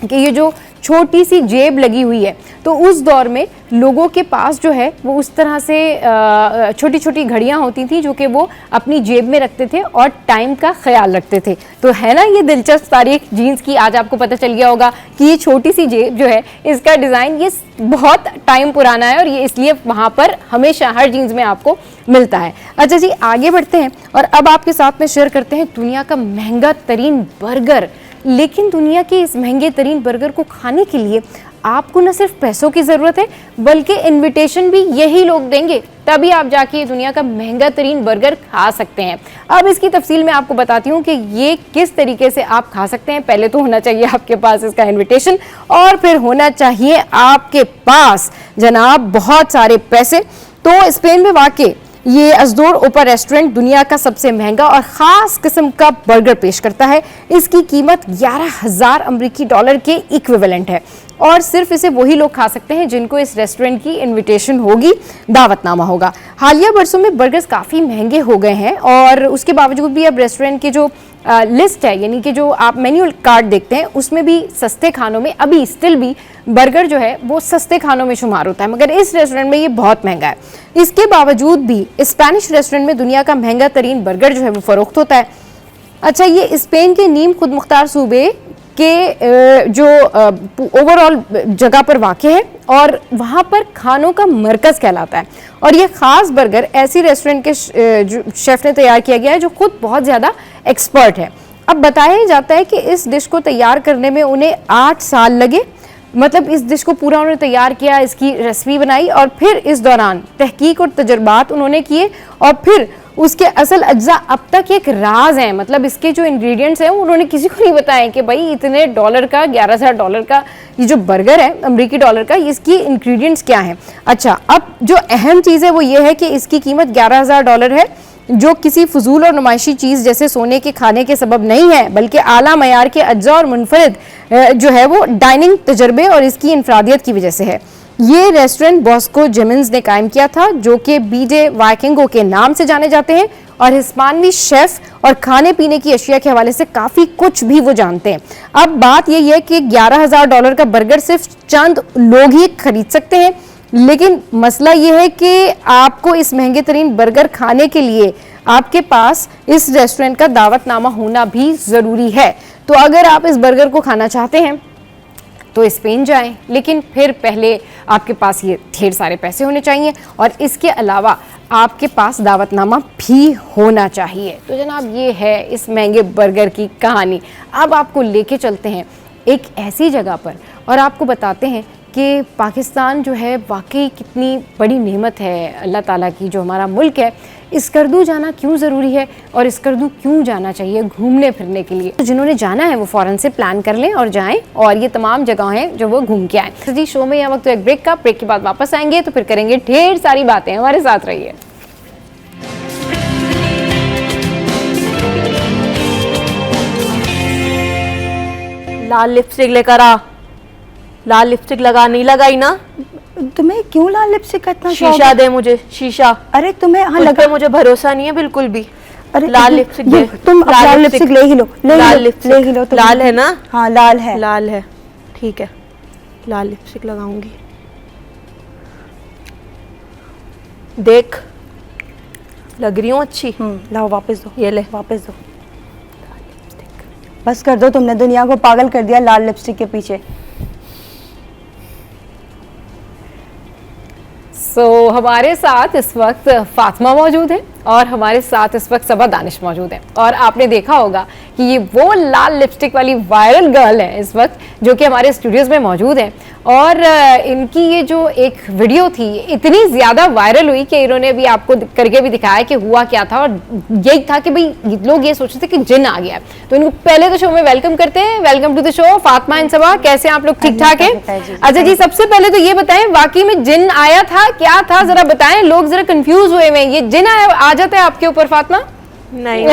A: कि ये जो छोटी सी जेब लगी हुई है, तो उस दौर में लोगों के पास जो है वो उस तरह से छोटी छोटी घड़ियां होती थी जो कि वो अपनी जेब में रखते थे और टाइम का ख्याल रखते थे। तो है ना ये दिलचस्प तारीख जीन्स की। आज आपको पता चल गया होगा कि ये छोटी सी जेब जो है इसका डिज़ाइन ये बहुत टाइम पुराना है और ये इसलिए वहाँ पर हमेशा हर जीन्स में आपको मिलता है। अच्छा जी, आगे बढ़ते हैं और अब आपके साथ में शेयर करते हैं दुनिया का महंगा तरीन बर्गर। लेकिन दुनिया के इस महंगे तरीन बर्गर को खाने के लिए आपको न सिर्फ पैसों की ज़रूरत है बल्कि इनविटेशन भी यही लोग देंगे, तभी आप जाके दुनिया का महंगा तरीन बर्गर खा सकते हैं। अब इसकी तफसील मैं आपको बताती हूँ कि ये किस तरीके से आप खा सकते हैं। पहले तो होना चाहिए आपके पास इसका इनविटेशन और फिर होना चाहिए आपके पास जनाब बहुत सारे पैसे। तो स्पेन में वाक़ ये अजदोर ओपर रेस्टोरेंट दुनिया का सबसे महंगा और ख़ास किस्म का बर्गर पेश करता है। इसकी कीमत 11,000 अमरीकी डॉलर के इक्विवेलेंट है और सिर्फ इसे वही लोग खा सकते हैं जिनको इस रेस्टोरेंट की इनविटेशन होगी, दावतनामा होगा। हालिया बरसों में बर्गर्स काफ़ी महंगे हो गए हैं और उसके बावजूद भी अब रेस्टोरेंट के जो लिस्ट है, यानी कि जो आप मेन्यू कार्ड देखते हैं, उसमें भी सस्ते खानों में अभी स्टिल भी बर्गर जो है वो सस्ते खानों में शुमार होता है, मगर इस रेस्टोरेंट में ये बहुत महंगा है। इसके बावजूद भी स्पेनिश रेस्टोरेंट में दुनिया का महंगा तरीन बर्गर जो है वो फ़रोख्त होता है। अच्छा, ये स्पेन के नीम खुद मुख्तार सूबे के जो ओवरऑल जगह पर वाक़ है और वहाँ पर खानों का मरकज़ कहलाता है और ये ख़ास बर्गर ऐसी रेस्टोरेंट के शेफ़ ने तैयार किया गया है जो खुद बहुत ज़्यादा एक्सपर्ट है। अब बताया जाता है कि इस डिश को तैयार करने में उन्हें 8 साल लगे, मतलब इस डिश को पूरा उन्होंने तैयार किया, इसकी रेसिपी बनाई और फिर इस दौरान तहकीक और तजुर्बात उन्होंने किए और फिर उसके असल अज्जा अब तक एक राज हैं। मतलब इसके जो इंग्रेडिएंट्स हैं उन्होंने किसी को नहीं बताया कि भाई इतने डॉलर का 11,000 डॉलर का ये जो बर्गर है अमरीकी डॉलर का, इसकी इंग्रेडिएंट्स क्या हैं। अच्छा, अब जो अहम चीज़ है वो ये है कि इसकी कीमत 11,000 डॉलर है, जो किसी फजूल और नुमाइशी चीज़ जैसे सोने के खाने के सबब नहीं है, बल्कि आला मयार के अज्जा और मुनफरिद जो है वो डाइनिंग तजर्बे और इसकी इनफरादियत की वजह से है। ये रेस्टोरेंट बॉस्को जेमिन्स ने कायम किया था, जो कि बीजे वाइकिंगो के नाम से जाने जाते हैं और हिस्पानवी शेफ और खाने पीने की अशिया के हवाले से काफ़ी कुछ भी वो जानते हैं। अब बात यही है कि 11,000 डॉलर का बर्गर सिर्फ चंद लोग ही खरीद सकते हैं, लेकिन मसला ये है कि आपको इस महंगे तरीन बर्गर खाने के लिए आपके पास इस रेस्टोरेंट का दावतनामा होना भी ज़रूरी है। तो अगर आप इस बर्गर को खाना चाहते हैं तो स्पेन जाएं, लेकिन फिर पहले आपके पास ये ढेर सारे पैसे होने चाहिए और इसके अलावा आपके पास दावतनामा भी होना चाहिए। तो जनाब ये है इस महंगे बर्गर की कहानी। अब आपको लेके चलते हैं एक ऐसी जगह पर और आपको बताते हैं कि पाकिस्तान जो है वाकई कितनी बड़ी नेमत है अल्लाह ताला की, जो हमारा मुल्क है। स्कर्दू जाना क्यों ज़रूरी है और स्कर्दू क्यों जाना चाहिए घूमने फिरने के लिए? तो जिन्होंने जाना है वो फ़ौरन से प्लान कर लें और जाएं और ये तमाम जगह हैं जो वो घूम के आएँ। तो जी शो में यह वक्त तो एक ब्रेक का, ब्रेक के बाद वापस आएंगे तो फिर करेंगे ढेर सारी बातें। हमारे साथ रहिए।
I: लाल लिपस्टिक लेकर आ। लाल लिपस्टिक लगा, नहीं लगाई ना?
J: तुम्हें क्यों लाल लिपस्टिक का इतना शौक
I: शीशा
J: है?
I: दे मुझे, शीशा।
J: अरे तुम्हें हाँ
I: लगा, मुझे भरोसा नहीं है बिल्कुल भी।
J: अरे
I: लाल लिपस्टिक दे।
J: तुम लाल लिपस्टिक ले ही लो,
I: लाल लिपस्टिक
J: ले ही लो।
I: लाल है ना?
J: हाँ लाल है।
I: लाल है, ठीक है, लाल लिपस्टिक लगाऊंगी। देख, लग रही हूँ अच्छी।
J: लाओ वापस दो,
I: ये ले,
J: वापस दो। बस कर दो, तुमने दुनिया को पागल कर दिया लाल लिपस्टिक के पीछे।
A: हमारे साथ इस वक्त फातिमा मौजूद है और हमारे साथ इस वक्त सबा दानिश मौजूद है और आपने देखा होगा कि ये वो लाल लिपस्टिक वाली वायरल गर्ल है इस वक्त जो कि हमारे स्टूडियोज में मौजूद है और इनकी ये जो एक वीडियो थी इतनी ज़्यादा वायरल हुई कि इन्होंने भी आपको करके भी दिखाया कि हुआ क्या था और यही था कि भाई लोग ये सोचते थे कि जिन आ गया। तो इनको पहले तो शो में वेलकम करते हैं। Welcome to the show Fatima and Saba, कैसे आप लोग? ठीक ठाक है? अच्छा जी, सबसे पहले तो ये बताएं वाकई में जिन आया था, क्या था, जरा बताएं। लोग जरा कंफ्यूज हुए हैं, ये जिन आ जाता है आपके ऊपर फातिमा?
I: नहीं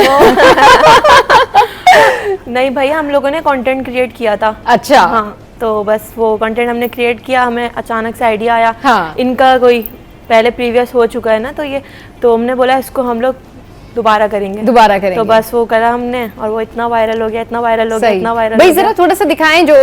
I: नहीं भैया, हम लोगों ने कंटेंट क्रिएट किया था।
A: अच्छा।
I: हाँ, तो बस वो कंटेंट हमने क्रिएट किया, हमें अचानक से आइडिया आया।
A: हाँ।
I: इनका कोई पहले प्रीवियस हो चुका है ना, तो हमने बोला इसको हम लोग दोबारा करेंगे। तो बस वो करा हमने और वो इतना वायरल हो गया, इतना वायरल हो गया, इतना वायरल।
A: भाई जरा थोड़ा सा दिखाएं, जो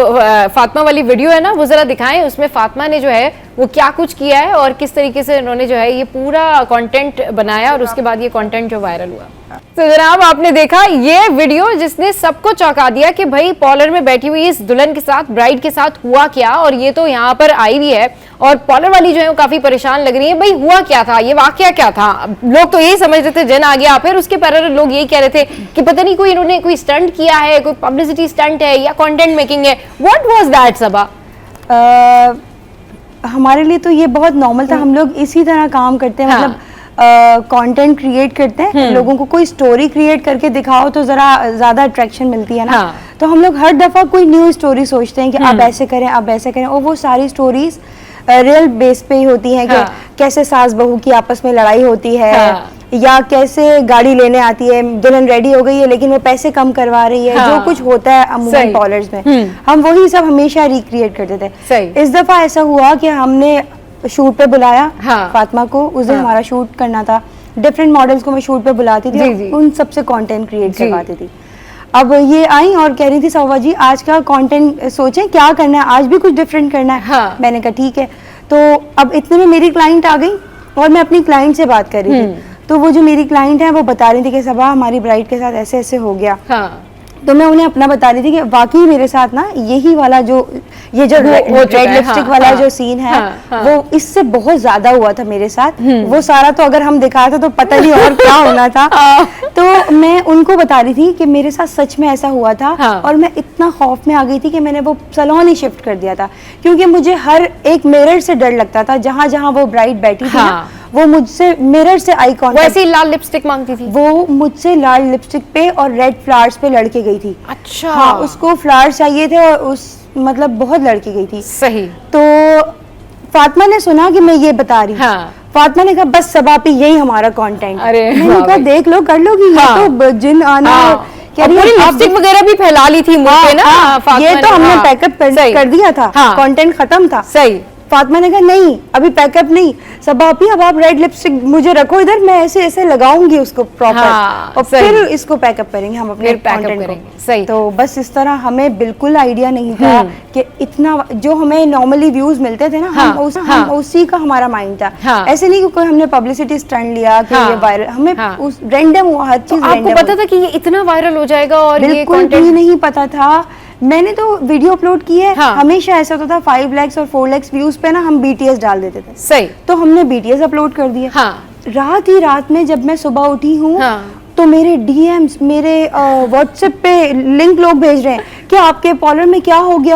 A: फातिमा वाली वीडियो है ना वो जरा दिखाएं। उसमें फातिमा ने जो है वो क्या कुछ किया है और किस तरीके से उन्होंने जो है ये पूरा कंटेंट बनाया और उसके बाद ये कंटेंट जो वायरल हुआ। तो जनाब आपने देखा ये वीडियो जिसने सबको चौंका दिया कि भाई पॉलर में बैठी हुई इस दुल्हन के साथ, ब्राइड के साथ हुआ क्या, और ये तो यहाँ पर आई हुई है और पॉलर वाली जो है वो काफी परेशान लग रही है। भाई हुआ क्या था, ये वाकया क्या था? लोग तो यही समझ रहे थे जिन आ गया, फिर उसके पैरेलल लोग यही कह रहे थे कि पता नहीं कोई इन्होंने कोई स्टंट किया है, कोई पब्लिसिटी स्टंट है या कंटेंट मेकिंग है। व्हाट वाज दैट सबा?
J: हमारे लिए तो ये बहुत नॉर्मल था। हम लोग इसी तरह काम करते हैं। मतलब कंटेंट क्रिएट करते हैं, लोगों को कोई स्टोरी क्रिएट करके दिखाओ तो जरा ज्यादा अट्रैक्शन मिलती है ना। तो हम लोग हर दफा कोई न्यू स्टोरी सोचते हैं कि अब ऐसे करें, अब ऐसे करें, और वो सारी स्टोरीज रियल बेस पे ही होती हैं कि कैसे सास बहू की आपस में लड़ाई होती है, या कैसे गाड़ी लेने आती है, दुल्हन रेडी हो गई है लेकिन वो पैसे कम करवा रही है। जो कुछ होता है अमूमन पॉलर्स में, हम वही सब हमेशा रिक्रिएट करते थे। इस दफा ऐसा हुआ कि हमने शूट पे बुलाया फातिमा को। उस दिन हमारा शूट करना था, डिफरेंट मॉडल्स को मैं शूट पे बुलाती थी, उन सबसे कंटेंट क्रिएट करवाती थी। अब ये आई और कह रही थी सौवा जी आज का कंटेंट सोचें क्या करना है, आज भी कुछ डिफरेंट करना है। मैंने कहा ठीक है। तो अब इतने में मेरी क्लाइंट आ गई और मैं अपनी क्लाइंट से बात कर रही थी। तो वो जो मेरी क्लाइंट है वो बता रही थी कि सबा हमारी ब्राइड के साथ ऐसे ऐसे हो गया। तो मैं उन्हें अपना बता रही थी कि वाकई मेरे साथ ना यही वाला जो रेड लिपस्टिक वाला जो सीन है वो इससे बहुत ज्यादा हुआ था मेरे साथ। वो सारा तो अगर हम दिखाया था तो पता नहीं और क्या होना था। तो मैं उनको बता रही थी कि मेरे साथ सच में ऐसा हुआ था और मैं इतना खौफ में आ गई थी कि मैंने वो सैलून ही शिफ्ट कर दिया था, क्योंकि मुझे हर एक मिरर से डर लगता था। जहाँ जहाँ वो ब्राइड बैठी थी ना, वो मुझसे मिरर से आई कॉन्टेक्ट,
A: वैसे ही लाल लिपस्टिक मांगती थी।
J: वो मुझसे लाल लिपस्टिक पे और रेड फ्लावर्स पे लड़के गई थी।
A: अच्छा।
J: हाँ, उसको फ्लावर्स चाहिए थे और उस मतलब बहुत लड़की गई थी।
A: सही।
J: तो फातिमा ने सुना कि मैं ये बता रही हूँ। फातिमा ने कहा बस सबापी यही हमारा कंटेंट। मैंने कहा देख लो, कर लोगी। तो जिन आना
A: लिपस्टिक वगैरह भी फैला ली थी मुझे ना।
J: ये तो हमने पैकअप कर दिया था, कंटेंट खत्म था।
A: सही।
J: फातिमा ने कहा नहीं अभी पैकअप नहीं, सबापी अब आप रेड लिपस्टिक मुझे रखो इधर, मैं ऐसे ऐसे लगाऊंगी उसको प्रॉपर और फिर इसको पैकअप करेंगे हम अपने कंटेंट को।
A: सही।
J: तो बस इस तरह हमें बिल्कुल आइडिया नहीं था कि इतना जो हमें नॉर्मली व्यूज मिलते थे ना, हम उसी का हमारा माइंड था। ऐसे नहीं कि कोई हमने पब्लिसिटी स्टंट लिया कि ये वायरल, हमें रैंडम हुआ हर चीज।
A: आपको पता था कि ये इतना वायरल हो जाएगा? और
J: बिल्कुल भी नहीं पता था। मैंने तो वीडियो अपलोड की है। हाँ। हमेशा ऐसा होता था 5 लाख और 4 लाख व्यूज पे ना हम BTS डाल देते थे।
A: सही।
J: तो हमने BTS अपलोड कर दिया। हाँ। रात में जब मैं सुबह उठी हूँ, हाँ। तो मेरे DMs, मेरे व्हाट्सएप पे लिंक लोग भेज रहे हैं कि आपके पार्लर में क्या हो गया।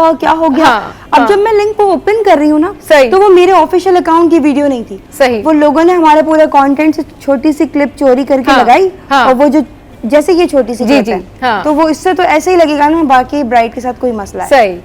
J: हाँ, अब जब मैं लिंक को ओपन कर रही हूँ ना, तो वो मेरे ऑफिशियल अकाउंट की वीडियो नहीं थी। सही। वो लोगों ने हमारे पूरे कंटेंट से छोटी सी क्लिप चोरी करके लगाई। और वो जो जैसे ये छोटी सी क्लिप है, हाँ। तो वो इससे तो ऐसे ही लगेगा ना बाकी ब्राइड के साथ कोई मसला है। सही।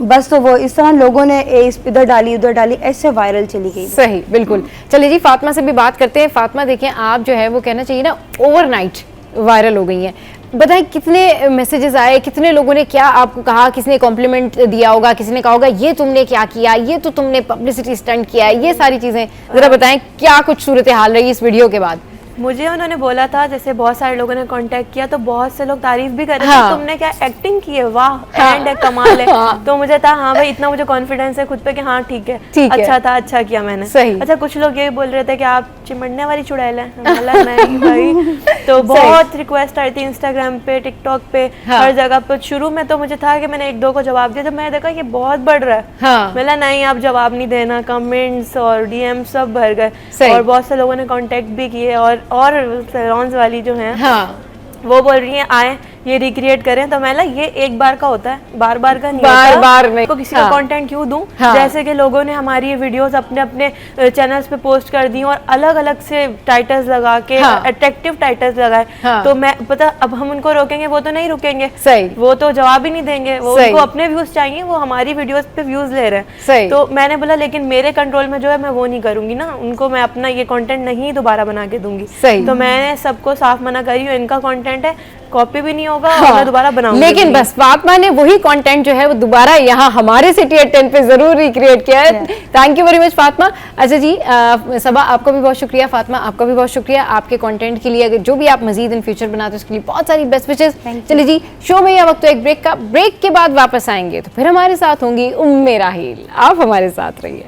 J: बस तो वो इस तरह लोगों ने इधर डाली उधर डाली, ऐसे वायरल चली गई।
A: सही, बिल्कुल। चलिए जी, फातिमा से भी बात करते हैं। फातिमा देखिए, आप जो है वो कहना चाहिए ना ओवरनाइट वायरल हो गई हैं। बताएं कितने मैसेजेस आए, कितने लोगों ने क्या आपको कहा, किसने कॉम्प्लीमेंट दिया होगा, किसी ने कहा होगा ये तुमने क्या किया, ये तो तुमने पब्लिसिटी स्टंट किया है, ये सारी चीजें जरा बताएं क्या कुछ सूरत हाल रही इस वीडियो के बाद।
I: मुझे उन्होंने बोला था, जैसे बहुत सारे लोगों ने कांटेक्ट किया तो बहुत से लोग तारीफ भी कर रहे थे। हाँ। तुमने क्या एक्टिंग की है, वाह, एंड है, कमाल है। हाँ। तो मुझे था हाँ भाई, इतना मुझे कॉन्फिडेंस है खुद पे कि हाँ ठीक है, अच्छा था, अच्छा किया मैंने। सही। अच्छा, कुछ लोग ये बोल रहे थे कि आप चिमड़ने वाली चुड़ैल है। नहीं भाई। तो बहुत रिक्वेस्ट आई थी इंस्टाग्राम पे, टिकटॉक पे, हर जगह पे। शुरू में तो मुझे था कि मैंने 1-2 को जवाब दिया, जब मैंने देखा ये बहुत बढ़ रहा है, मैंने नहीं आप जवाब नहीं देना, कमेंट्स और DM सब भर गए। और बहुत से लोगों ने कांटेक्ट भी किए और सैलून्स वाली जो हैं, हाँ। वो बोल रही हैं आए ये रिक्रिएट करें। तो मैं ये एक बार का होता है, बार बार का नहीं होता। बार में तो किसी का कंटेंट क्यों दूं। हाँ। जैसे कि लोगों ने हमारी ये वीडियोस अपने अपने चैनल्स पे पोस्ट कर दी और अलग अलग से टाइटल्स लगा के, अट्रैक्टिव टाइटल्स लगाए। हाँ। तो मैं पता अब हम उनको रोकेंगे, वो तो नहीं रुकेंगे। सही। वो तो जवाब ही नहीं देंगे, वो उनको अपने व्यूज चाहिए, वो हमारी वीडियोस पे व्यूज ले रहे हैं। सही। तो मैंने बोला लेकिन मेरे कंट्रोल में जो है मैं वो नहीं करूंगी ना, उनको मैं अपना ये कंटेंट नहीं दोबारा बना के दूंगी। सही। तो मैंने सबको साफ मना करी हूँ, इनका कंटेंट है, कॉपी भी नहीं होगा। हाँ। और मैं दोबारा बनाऊंगी। लेकिन बस फातिमा ने वही कंटेंट जो है वो दोबारा यहाँ हमारे सिटी एट 10 पे जरूर रिक्रिएट किया है। Thank you very much Fatima. अच्छा जी, सबा आपका भी बहुत शुक्रिया, फातिमा आपका भी बहुत शुक्रिया आपके कंटेंट के लिए। अगर जो भी आप मजीद इन फ्यूचर बनाते हो उसके लिए बहुत सारी बेस्ट विशेस। चलिए जी, शो में यह वक्त तो एक ब्रेक का, ब्रेक के बाद वापस आएंगे तो फिर हमारे साथ होंगी उम्मे राहील। आप हमारे साथ रहिए।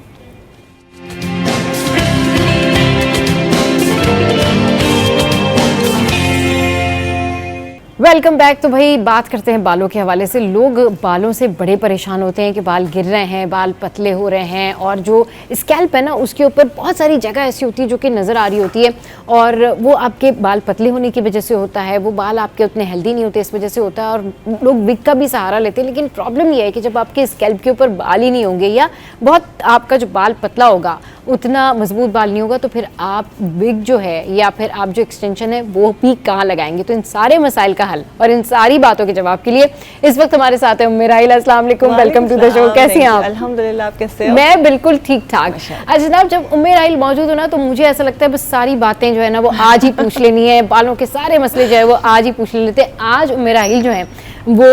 I: Welcome back. तो भाई बात करते हैं बालों के हवाले से। लोग बालों से बड़े परेशान होते हैं कि बाल गिर रहे हैं, बाल पतले हो रहे हैं, और जो स्कैल्प है ना उसके ऊपर बहुत सारी जगह ऐसी होती है जो कि नज़र आ रही होती है, और वो आपके बाल पतले होने की वजह से होता है, वो बाल आपके उतने हेल्दी नहीं होते इस वजह से होता है, और लोग विग का भी सहारा लेते हैं। लेकिन प्रॉब्लम ये है कि जब आपके स्कैल्प के ऊपर बाल ही नहीं होंगे या बहुत आपका जो बाल पतला होगा, उतना मजबूत बाल नहीं होगा, तो फिर आप विग जो है या फिर आप जो एक्सटेंशन है वो भी कहाँ लगाएंगे। तो इन सारे मसाइल का हल और इन सारी बातों के जवाब के लिए इस वक्त हमारे साथ है उम्मे राहील। अस्सलाम वालेकुम, वेलकम टू द शो। कैसी हैं आप?
K: अल्हम्दुलिल्लाह, आप कैसे हो?
A: मैं बिल्कुल ठीक ठाक। अच्छा जनाब, जब उम्मे राहील मौजूद हो ना तो मुझे ऐसा लगता है बस सारी बातें जो है ना वो आज ही पूछ लेनी है, बालों के सारे मसले जो है वो आज ही पूछ लेते हैं। आज उम्मे राहील जो है वो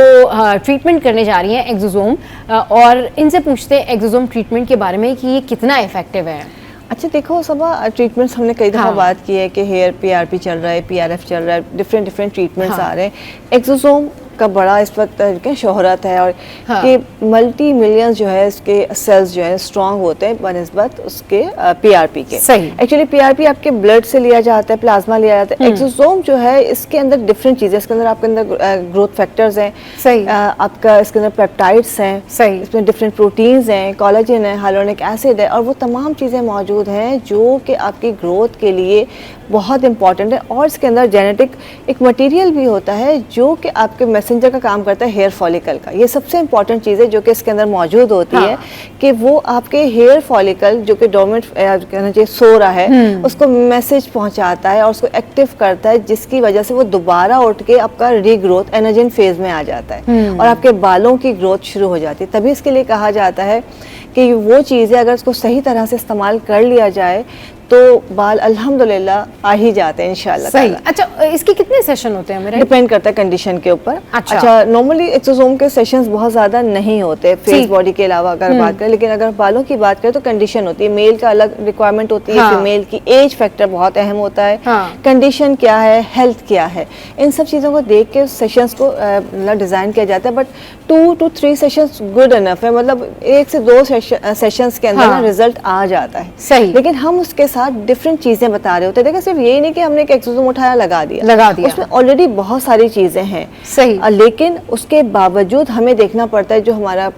A: ट्रीटमेंट करने जा रही हैं एक्सोसोम, और इनसे पूछते हैं एक्सोसोम ट्रीटमेंट के बारे में कि ये कितना इफेक्टिव है।
K: अच्छा देखो सबा, ट्रीटमेंट्स हमने कई दफ़ा बात की है कि हेयर PRP चल रहा है, PRF चल रहा है, डिफरेंट ट्रीटमेंट्स आ रहे हैं। एक्सोसोम का बड़ा इस वक्त शोहरत है, और कि मल्टी मिलियंस जो है इसके सेल्स जो है स्ट्रॉन्ग होते हैं बनिस्बत उसके PRP के। सही। एक्चुअली PRP आपके ब्लड से लिया जाता है, प्लाज्मा लिया जाता है। एक्सोसोम जो है इसके अंदर डिफरेंट चीज़ें, इसके अंदर आपके अंदर ग्रोथ फैक्टर्स हैं। सही। आपका इसके अंदर पेप्टाइड्स हैं। सही। इसमें डिफरेंट प्रोटीन्स हैं, कोलेजन है, हाइलुरोनिक एसिड है, और वो तमाम चीज़ें मौजूद हैं जो कि आपकी ग्रोथ के लिए बहुत इंपॉर्टेंट है। और इसके अंदर जेनेटिक एक मटेरियल भी होता है जो कि आपके मैसेंजर का काम करता है हेयर फॉलिकल का। ये सबसे इंपॉर्टेंट चीज़ है जो कि इसके अंदर मौजूद होती है कि वो आपके हेयर फॉलिकल जो कि डोरमेंट कहना चाहिए सो रहा है, उसको मैसेज पहुंचाता है और उसको एक्टिव करता है, जिसकी वजह से वो दोबारा उठ के आपका रीग्रोथ एनर्जिन फेज में आ जाता है और आपके बालों की ग्रोथ शुरू हो जाती है। तभी इसके लिए कहा जाता है कि वो चीज़ें अगर उसको सही तरह से इस्तेमाल कर लिया जाए तो बाल अल्हम्दुलिल्लाह आ ही जाते हैं इंशाल्लाह।
A: सही। अच्छा, इसके कितने सेशन होते हैं मेरे?
K: डिपेंड करता है कंडीशन के ऊपर। अच्छा नॉर्मली एक्सोसोम के सेशंस बहुत ज़्यादा नहीं होते फेस बॉडी के अलावा अगर बात करें, लेकिन अगर बालों की बात करें तो कंडीशन होती है। मेल का अलग रिक्वायरमेंट होती है, फीमेल की एज फैक्टर बहुत अहम होता है, कंडीशन क्या है, हेल्थ क्या है, इन सब चीज़ों को देख के सेशंस को डिज़ाइन किया जाता है। But 2 to 3 sessions good enough है, मतलब 1 से 2 सेशंस के अंदर रिजल्ट आ जाता है। सही। लेकिन हम उसके साथ साथ डिफरेंट चीज़ें बता रहे होते हैं। देखिए सिर्फ यही नहीं कि हमने एक एक्सोसोम उठाया लगा दिया, उसमें ऑलरेडी बहुत सारी चीज़ें हैं।
A: सही।
K: लेकिन उसके बावजूद हमें देखना पड़ता है जो हमारा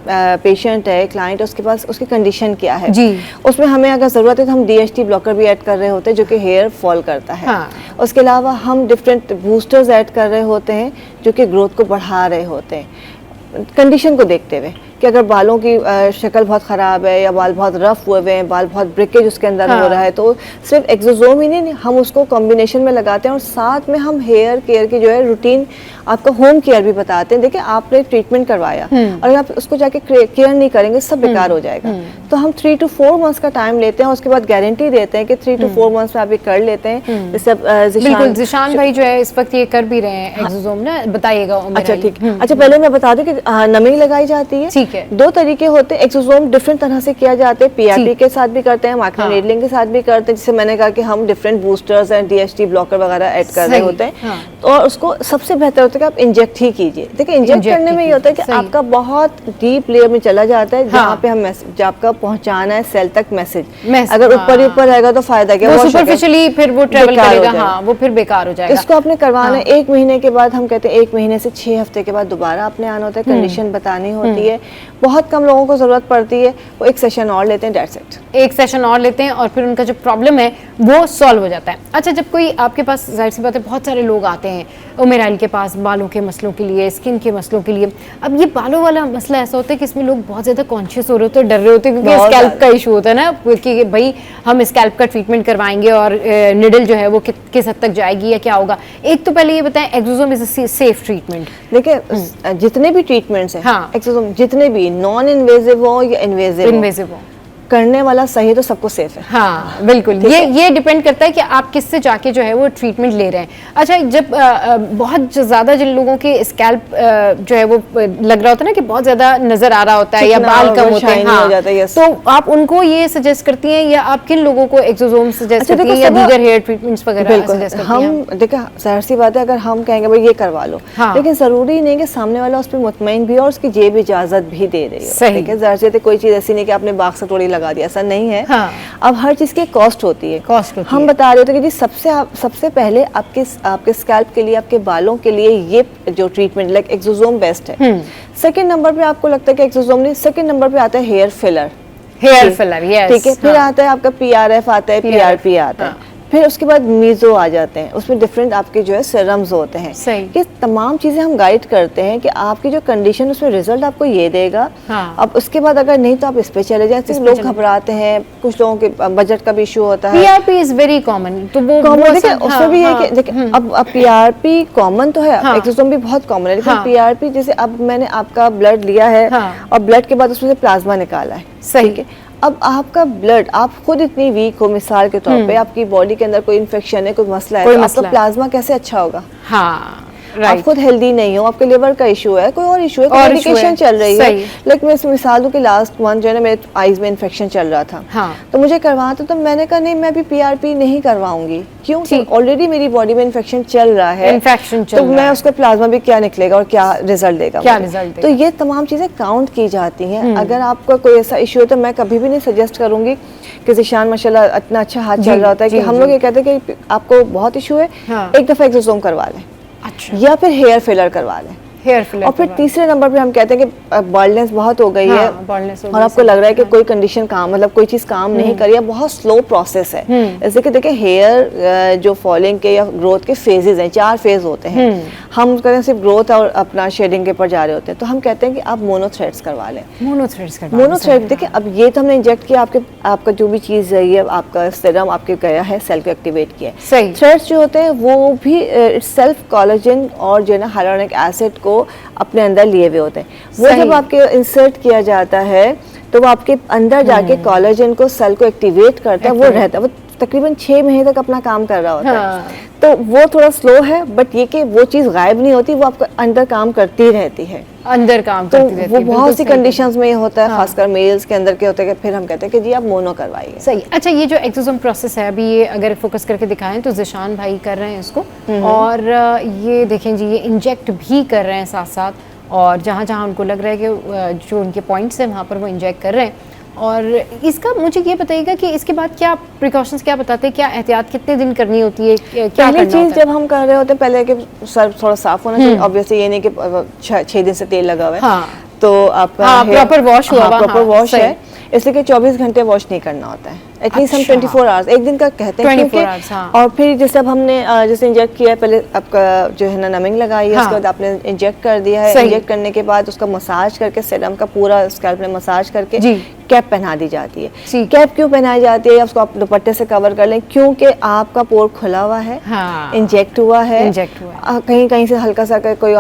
K: पेशेंट है, क्लाइंट है, उसके पास उसकी कंडीशन क्या है जी। उसमें हमें अगर ज़रूरत है तो हम DHT ब्लॉकर भी ऐड कर रहे होते हैं जो कि हेयर फॉल करता है। उसके अलावा हम डिफरेंट बूस्टर्स ऐड कर रहे होते हैं जो कि ग्रोथ को बढ़ा रहे होते हैं कंडीशन को देखते हुए, कि अगर बालों की शक्ल बहुत ख़राब है या बाल बहुत रफ हुए हुए हैं, बाल बहुत ब्रेकेज उसके अंदर हो रहा है, तो सिर्फ एक्सोसोम ही नहीं, हम उसको कॉम्बिनेशन में लगाते हैं और साथ में हम हेयर केयर की जो है रूटीन, आपका होम केयर भी बताते हैं। देखिए आपने ट्रीटमेंट करवाया और अगर आप उसको जाके केयर नहीं करेंगे सब बेकार हो जाएगा। तो हम 3 to 4 मंथ्स का टाइम लेते हैं और उसके बाद गारंटी देते हैं कि 3 to 4 मंथ्स में आप ये कर लेते हैं। जैसे
A: बिल्कुल ज़िशान भाई जो है इस वक्त ये कर भी रहे हैं एक्सोसोम ना, बताइएगा।
K: अच्छा ठीक। अच्छा पहले मैं बता दूं कि नमी लगाई जाती है, ठीक है। 2 तरीके होते हैं, एक्सोसोम डिफरेंट तरह से किया जाते हैं, PRP के साथ भी करते हैं, माइक्रो नीडलिंग के साथ भी करते हैं। जैसे मैंने कहा कि हम different boosters and DHT blocker वगैरह ऐड कर रहे होते हैं। और उसको सबसे बेहतर होता है कि आप इंजेक्ट ही कीजिए। देखिए इंजेक्ट करने में ये होता है कि आपका बहुत डीप लेयर में चला जाता है, जहाँ पे हम मैसेज आपका पहुंचाना है सेल तक मैसेज। अगर ऊपर ही ऊपर रहेगा तो फायदा क्या,
A: वो सुपरफिशियली फिर वो ट्रैवल करेगा, हाँ वो फिर बेकार हो जाएगा।
K: इसको आपने करवाना है 1 महीने के बाद, हम कहते हैं 1 महीने से 6 हफ्ते के बाद दोबारा आपने आना होता है, कंडीशन बतानी होती है। बहुत कम लोगों को जरूरत पड़ती है, वो 1 सेशन और लेते हैं, दैट्स इट।
A: 1 सेशन और लेते हैं और फिर उनका जो प्रॉब्लम है वो सॉल्व हो जाता है। अच्छा, जब कोई आपके पास, जाहिर सी बात है बहुत सारे लोग आते हैं उमेराइल के पास बालों के मसलों के लिए, स्किन के मसलों के लिए। अब ये बालों वाला मसला ऐसा होता है कि इसमें लोग बहुत ज़्यादा कॉन्शियस हो रहे होते हैं, डर रहे होते हैं, क्योंकि स्कैल्प का इशू होता है ना, कि भाई हम स्कैल्प का ट्रीटमेंट करवाएंगे और निडल जो है वो किस हद तक जाएगी या क्या होगा। एक तो पहले ये बताएं, exosome is a safe treatment?
K: देखिए जितने भी ट्रीटमेंट्स हैं एक्सोसोम, जितने भी नॉन इन्वेजिव हो या इन्वेजिव हो, करने वाला सही तो सबको सेफ है।
A: हाँ बिल्कुल, ये डिपेंड करता है कि आप किससे जाके जो है वो ट्रीटमेंट ले रहे हैं। अच्छा, जब बहुत ज़्यादा जिन लोगों के स्कैल्प जो है वो लग रहा होता है ना कि बहुत ज़्यादा नज़र आ रहा होता है या बाल कम होते हैं, हाँ, तो आप उनको ये सजेस्ट करती हैं या आप किन लोगों को एक्सोसोम सजेस्ट करती हैं या दीगर हेयर ट्रीटमेंट्स वगैरह सजेस्ट करती हैं?
K: हम देखिए जाहिर सी बात है, अगर हम कहेंगे भाई ये करवा लो, लेकिन ज़रूरी नहीं कि सामने वाला उस पर मुतमईन भी और उसकी जेब इजाज़त भी दे रही है। ठीक है, जाहिर सी बात है, कोई चीज़ ऐसी नहीं कि आपने बाग से थोड़ी लगा दिया, ऐसा नहीं है। अब हर चीज की कॉस्ट होती है, हम बता रहे थे कि जी सबसे पहले आपके स्कैल्प के लिए, आपके बालों के लिए ये जो ट्रीटमेंट लाइक एक्सोसोम बेस्ट है। सेकंड नंबर पे आपको लगता है कि एक्सोसोम नहीं, सेकंड नंबर पे आता है हेयर फिलर।
A: यस,
K: ठीक है। फिर आता है आपका PRF आता है, PRP आता है, फिर उसके बाद मीजो आ जाते हैं, उसमें डिफरेंट आपके जो है सीरम्स होते हैं। ये तमाम चीजें हम गाइड करते हैं कि आपकी जो कंडीशन, उसमें रिजल्ट आपको ये देगा। अब उसके बाद अगर नहीं तो आप इस पे चले जाए। लोग घबराते हैं, कुछ लोगों के बजट का भी इशू होता है।
A: PRP इज वेरी कॉमन, तो वो
K: देखिए उसमें भी है कि देखिए अब PRP कॉमन तो है, एक्सोसोम भी बहुत कॉमन है, लेकिन PRP जैसे अब मैंने आपका ब्लड लिया है और ब्लड के बाद उसमें से प्लाज्मा निकाला है, ठीक है। अब आपका ब्लड, आप खुद इतनी वीक हो, मिसाल के तौर पे आपकी बॉडी के अंदर कोई इन्फेक्शन है, कोई मसला है, तो आपका प्लाज्मा कैसे अच्छा होगा?
A: हाँ,
K: आप खुद हेल्दी नहीं हो, आपके लिवर का इशू है, कोई और इशू है, कोई मेडिकेशन चल रही है। लेकिन मैं मिसाल दूं कि लास्ट मंथ जो है ना मेरे आईज में इन्फेक्शन चल रहा था, तो मुझे करवाना था, तो मैंने कहा नहीं, मैं भी PRP नहीं करवाऊंगी, क्यों? ऑलरेडी मेरी बॉडी में इन्फेक्शन चल रहा है, तो मैं उसका प्लाज्मा भी क्या निकलेगा और क्या रिजल्ट देगा, तो ये तमाम चीजें काउंट की जाती हैं। अगर आपका कोई ऐसा इशू है तो मैं कभी भी नहीं सजेस्ट करूंगी कि ज़िशान माशाल्लाह इतना अच्छा हाथ चल रहा होता है कि हम लोग ये कहते हैं कि आपको बहुत इशू है, एक दफा एक्सोसोम करवा लें, या फिर हेयर फिलर करवा लें, हेयर फिलर। और फिर तीसरे नंबर पे हम कहते हैं कि बाल्डनेस बहुत हो गई है और आपको लग रहा है कि कोई कंडीशन काम, मतलब कोई चीज काम नहीं करी है, बहुत स्लो प्रोसेस है। जैसे कि देखिए हेयर जो फॉलिंग के या ग्रोथ के फेजेस हैं, 4 फेज होते हैं। हम कहते हैं सिर्फ ग्रोथ और अपना शेडिंग के ऊपर जा रहे होते हैं, तो हम कहते हैं कि आप मोनोथ्रेड्स करवा लें। मोनोथ्रेड देखिए, अब ये तो हमने इंजेक्ट किया, आपका जो भी चीज है, ये आपका सीरम आपके गया है, सेल को एक्टिवेट किया है। थ्रेड्स जो होते हैं वो भी सेल्फ कोलेजन और जो है ना हाइलुरोनिक एसिड को अपने अंदर लिए हुए होते हैं। वो जब आपके इंसर्ट किया जाता है तो वो आपके अंदर जाके कोलेजन को, सेल को एक्टिवेट करता है, वो रहता है, वो तकरीबन 6 महीने तक अपना काम कर रहा होता है। तो वो थोड़ा स्लो है, बट ये कि वो चीज़ गायब नहीं होती, वो आपको अंदर काम करती रहती है,
A: अंदर काम करती रहती है।
K: वो बहुत सी कंडीशंस में ये होता है, खासकर मेल्स के अंदर के होते हैं कि फिर हम कहते हैं कि जी आप मोनो करवाइए।
A: सही। अच्छा, ये जो एक्सोसोम प्रोसेस है, अभी ये अगर फोकस करके दिखाएं तो ज़िशान भाई कर रहे हैं इसको, और ये देखें जी, ये इंजेक्ट भी कर रहे हैं साथ साथ, और जहाँ जहाँ उनको लग रहा है कि जो उनके पॉइंट्स हैं वहाँ पर वो इंजेक्ट कर रहे हैं। और इसका मुझे ये बताइएगा कि इसके बाद क्या प्रिकॉशंस क्या बताते हैं, क्या एहतियात कितने दिन करनी होती है, क्या
K: पहली चीज़ जब हम कर रहे होते हैं पहले कि सर थोड़ा साफ होना चाहिए। ऑब्वियसली ये नहीं कि 6 दिन से तेल लगा हुआ है,
A: हाँ,
K: तो आपका
A: प्रॉपर वॉश हुआ,
K: प्रॉपर वॉश है, इसलिए कि 24 घंटे वॉश नहीं करना होता है। एटलीस्ट हम 24 आवर्स, एक दिन का कहते हैं,
A: 24 आवर्स, हाँ।
K: और फिर जैसे अब हमने जैसे इंजेक्ट किया है, पहले आपका जो है ना नमिंग लगाई है, उसके बाद आपने इंजेक्ट कर दिया है, इंजेक्ट करने के बाद उसका मसाज करके सीरम का पूरा स्कैल्प में मसाज करके कैप पहना दी जाती है। कैप क्यों पहनाई जाती है, उसको आप दुपट्टे से कवर कर लें, क्योंकि आपका पोर खुला हुआ है, इंजेक्ट हुआ है, कहीं कहीं से हल्का सा कोई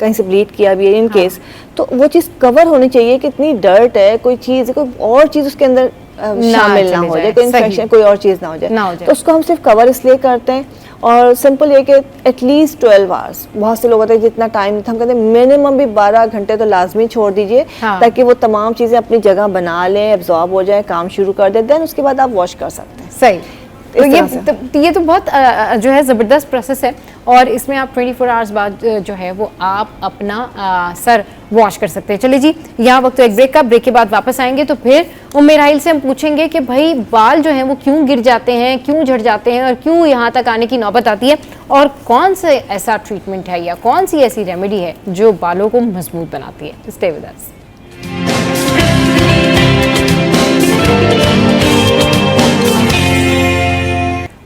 K: कहीं से ब्लीड किया भी है इन केस, तो वो चीज़ कवर होनी चाहिए कि इतनी डर्ट है, कोई चीज़, कोई और चीज़ उसके अंदर शामिल ना हो जाए, कोई इन्फेक्शन, कोई और चीज़ ना हो जाए, तो उसको हम सिर्फ कवर इसलिए करते हैं। और सिंपल ये कि एटलीस्ट 12 आवर्स, बहुत से लोग होते हैं जितना टाइम हम कहते हैं मिनिमम भी 12 घंटे तो लाजमी छोड़ दीजिए, ताकि वो तमाम चीज़ें अपनी जगह बना लें, एब्जॉर्ब हो जाए, काम शुरू कर दें, देन उसके बाद आप वॉश कर सकते हैं।
A: सही, तो ये तो बहुत जो है ज़बरदस्त प्रोसेस है, और इसमें आप 24 आवर्स बाद जो है वो आप अपना सर वॉश कर सकते हैं। चलिए जी, यहाँ वक्त तो एक ब्रेक का, ब्रेक के बाद वापस आएंगे तो फिर उम्मेराइल से हम पूछेंगे कि भाई बाल जो हैं वो क्यों गिर जाते हैं, क्यों झड़ जाते हैं, और क्यों यहाँ तक आने की नौबत आती है, और कौन से ऐसा ट्रीटमेंट है या कौन सी ऐसी रेमेडी है जो बालों को मजबूत बनाती है। Stay with us.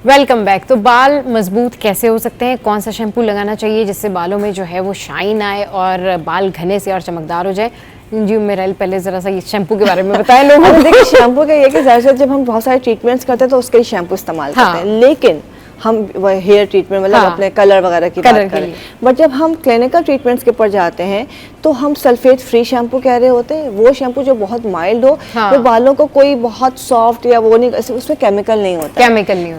A: Welcome back. तो बाल मजबूत कैसे हो सकते हैं, कौन सा शैम्पू लगाना चाहिए जिससे बालों में जो है वो शाइन आए और बाल घने से और चमकदार हो जाए। जी उम्मेराइल, पहले जरा सा ये शैम्पू के बारे में बताएं लोगों को।
K: देखिए शैम्पू का ये कि ज़्यादातर जब हम बहुत सारे ट्रीटमेंट्स करते हैं तो उसके लिए शैम्पू इस्तेमाल करते हैं, लेकिन हम हेयर ट्रीटमेंट मतलब अपने कलर वगैरह की बात करें, बट जब हम क्लिनिकल ट्रीटमेंट्स के ऊपर जाते हैं तो हम सल्फेट फ्री शैम्पू कह रहे होते हैं, वो शैम्पू जो बहुत माइल्ड हो, वो बालों को कोई बहुत सॉफ्ट या वो नहीं, उसमें केमिकल नहीं होता,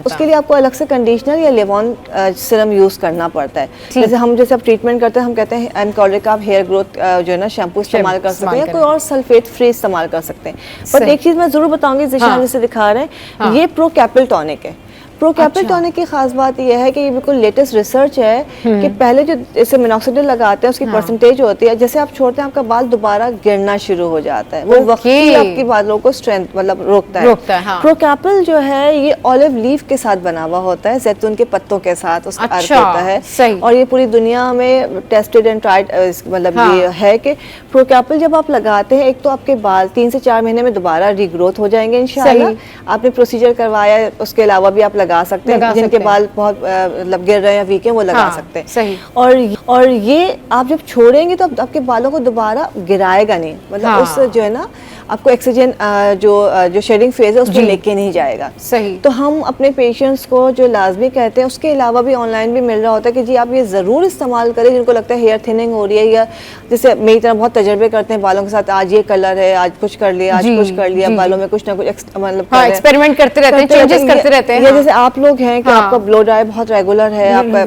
K: उसके लिए आपको अलग से कंडीशनर या लेवॉन सीरम यूज करना पड़ता है। जैसे हम जैसे ट्रीटमेंट करते हैं, हम कहते हैं एमकॉलिक आप हेयर ग्रोथ जो है ना शैम्पू इस्तेमाल कर सकते हैं, या कोई और सल्फेट फ्री इस्तेमाल कर सकते हैं। बट एक चीज मैं जरूर बताऊंगी, जिसे दिखा रहे हैं, ये प्रो कैपिल टॉनिक है। प्रो कैपिल टॉनिक की खास बात यह है कि ये बिल्कुल लेटेस्ट रिसर्च है कि पहले जो जैसे मिनॉक्सिडिल लगाते हैं उसकी परसेंटेज होती है, जैसे आप छोड़ते हैं आपका बाल दोबारा गिरना शुरू हो जाता है, वो वक्ती आपकी बालों को स्ट्रेंथ मतलब रोकता है। प्रो कैपिल जो है ये ऑलिव लीफ के साथ बना हुआ होता है, जैतून के पत्तों के साथ उसका अर्क होता है, और ये पूरी दुनिया में टेस्टेड एंड ट्राइड मतलब ये है कि प्रो कैपिल जब आप लगाते हैं, एक तो आपके बाल 3 से 4 महीने में दोबारा रीग्रोथ हो जाएंगे इंशाल्लाह। आपने प्रोसीजर करवाया, उसके अलावा भी आप लगा सकते हैं, जिनके बाल बहुत मतलब गिर रहे हैं या वीक हैं वो लगा सकते हैं।
A: सही।
K: और ये आप जब छोड़ेंगे तो आपके बालों को दोबारा गिराएगा नहीं, मतलब उस जो है ना आपको ऑक्सीजन जो शेडिंग फेज है उसमें लेके नहीं जाएगा।
A: सही।
K: तो हम अपने पेशेंट्स को जो लाजमी कहते हैं, उसके अलावा भी ऑनलाइन भी मिल रहा होता है कि जी आप ये ज़रूर इस्तेमाल करें जिनको लगता है हेयर थिनिंग हो रही है, या जैसे मेरी तरह बहुत तजर्बे करते हैं बालों के साथ, आज ये कलर है, आज कुछ कर लिया, आज कुछ कर लिया, बालों में कुछ ना कुछ मतलब
A: एक्सपेरिमेंट करते रहते हैं, चेंजेस करते रहते हैं।
K: जैसे आप लोग हैं कि आपका ब्लो ड्राई बहुत रेगुलर है, आपका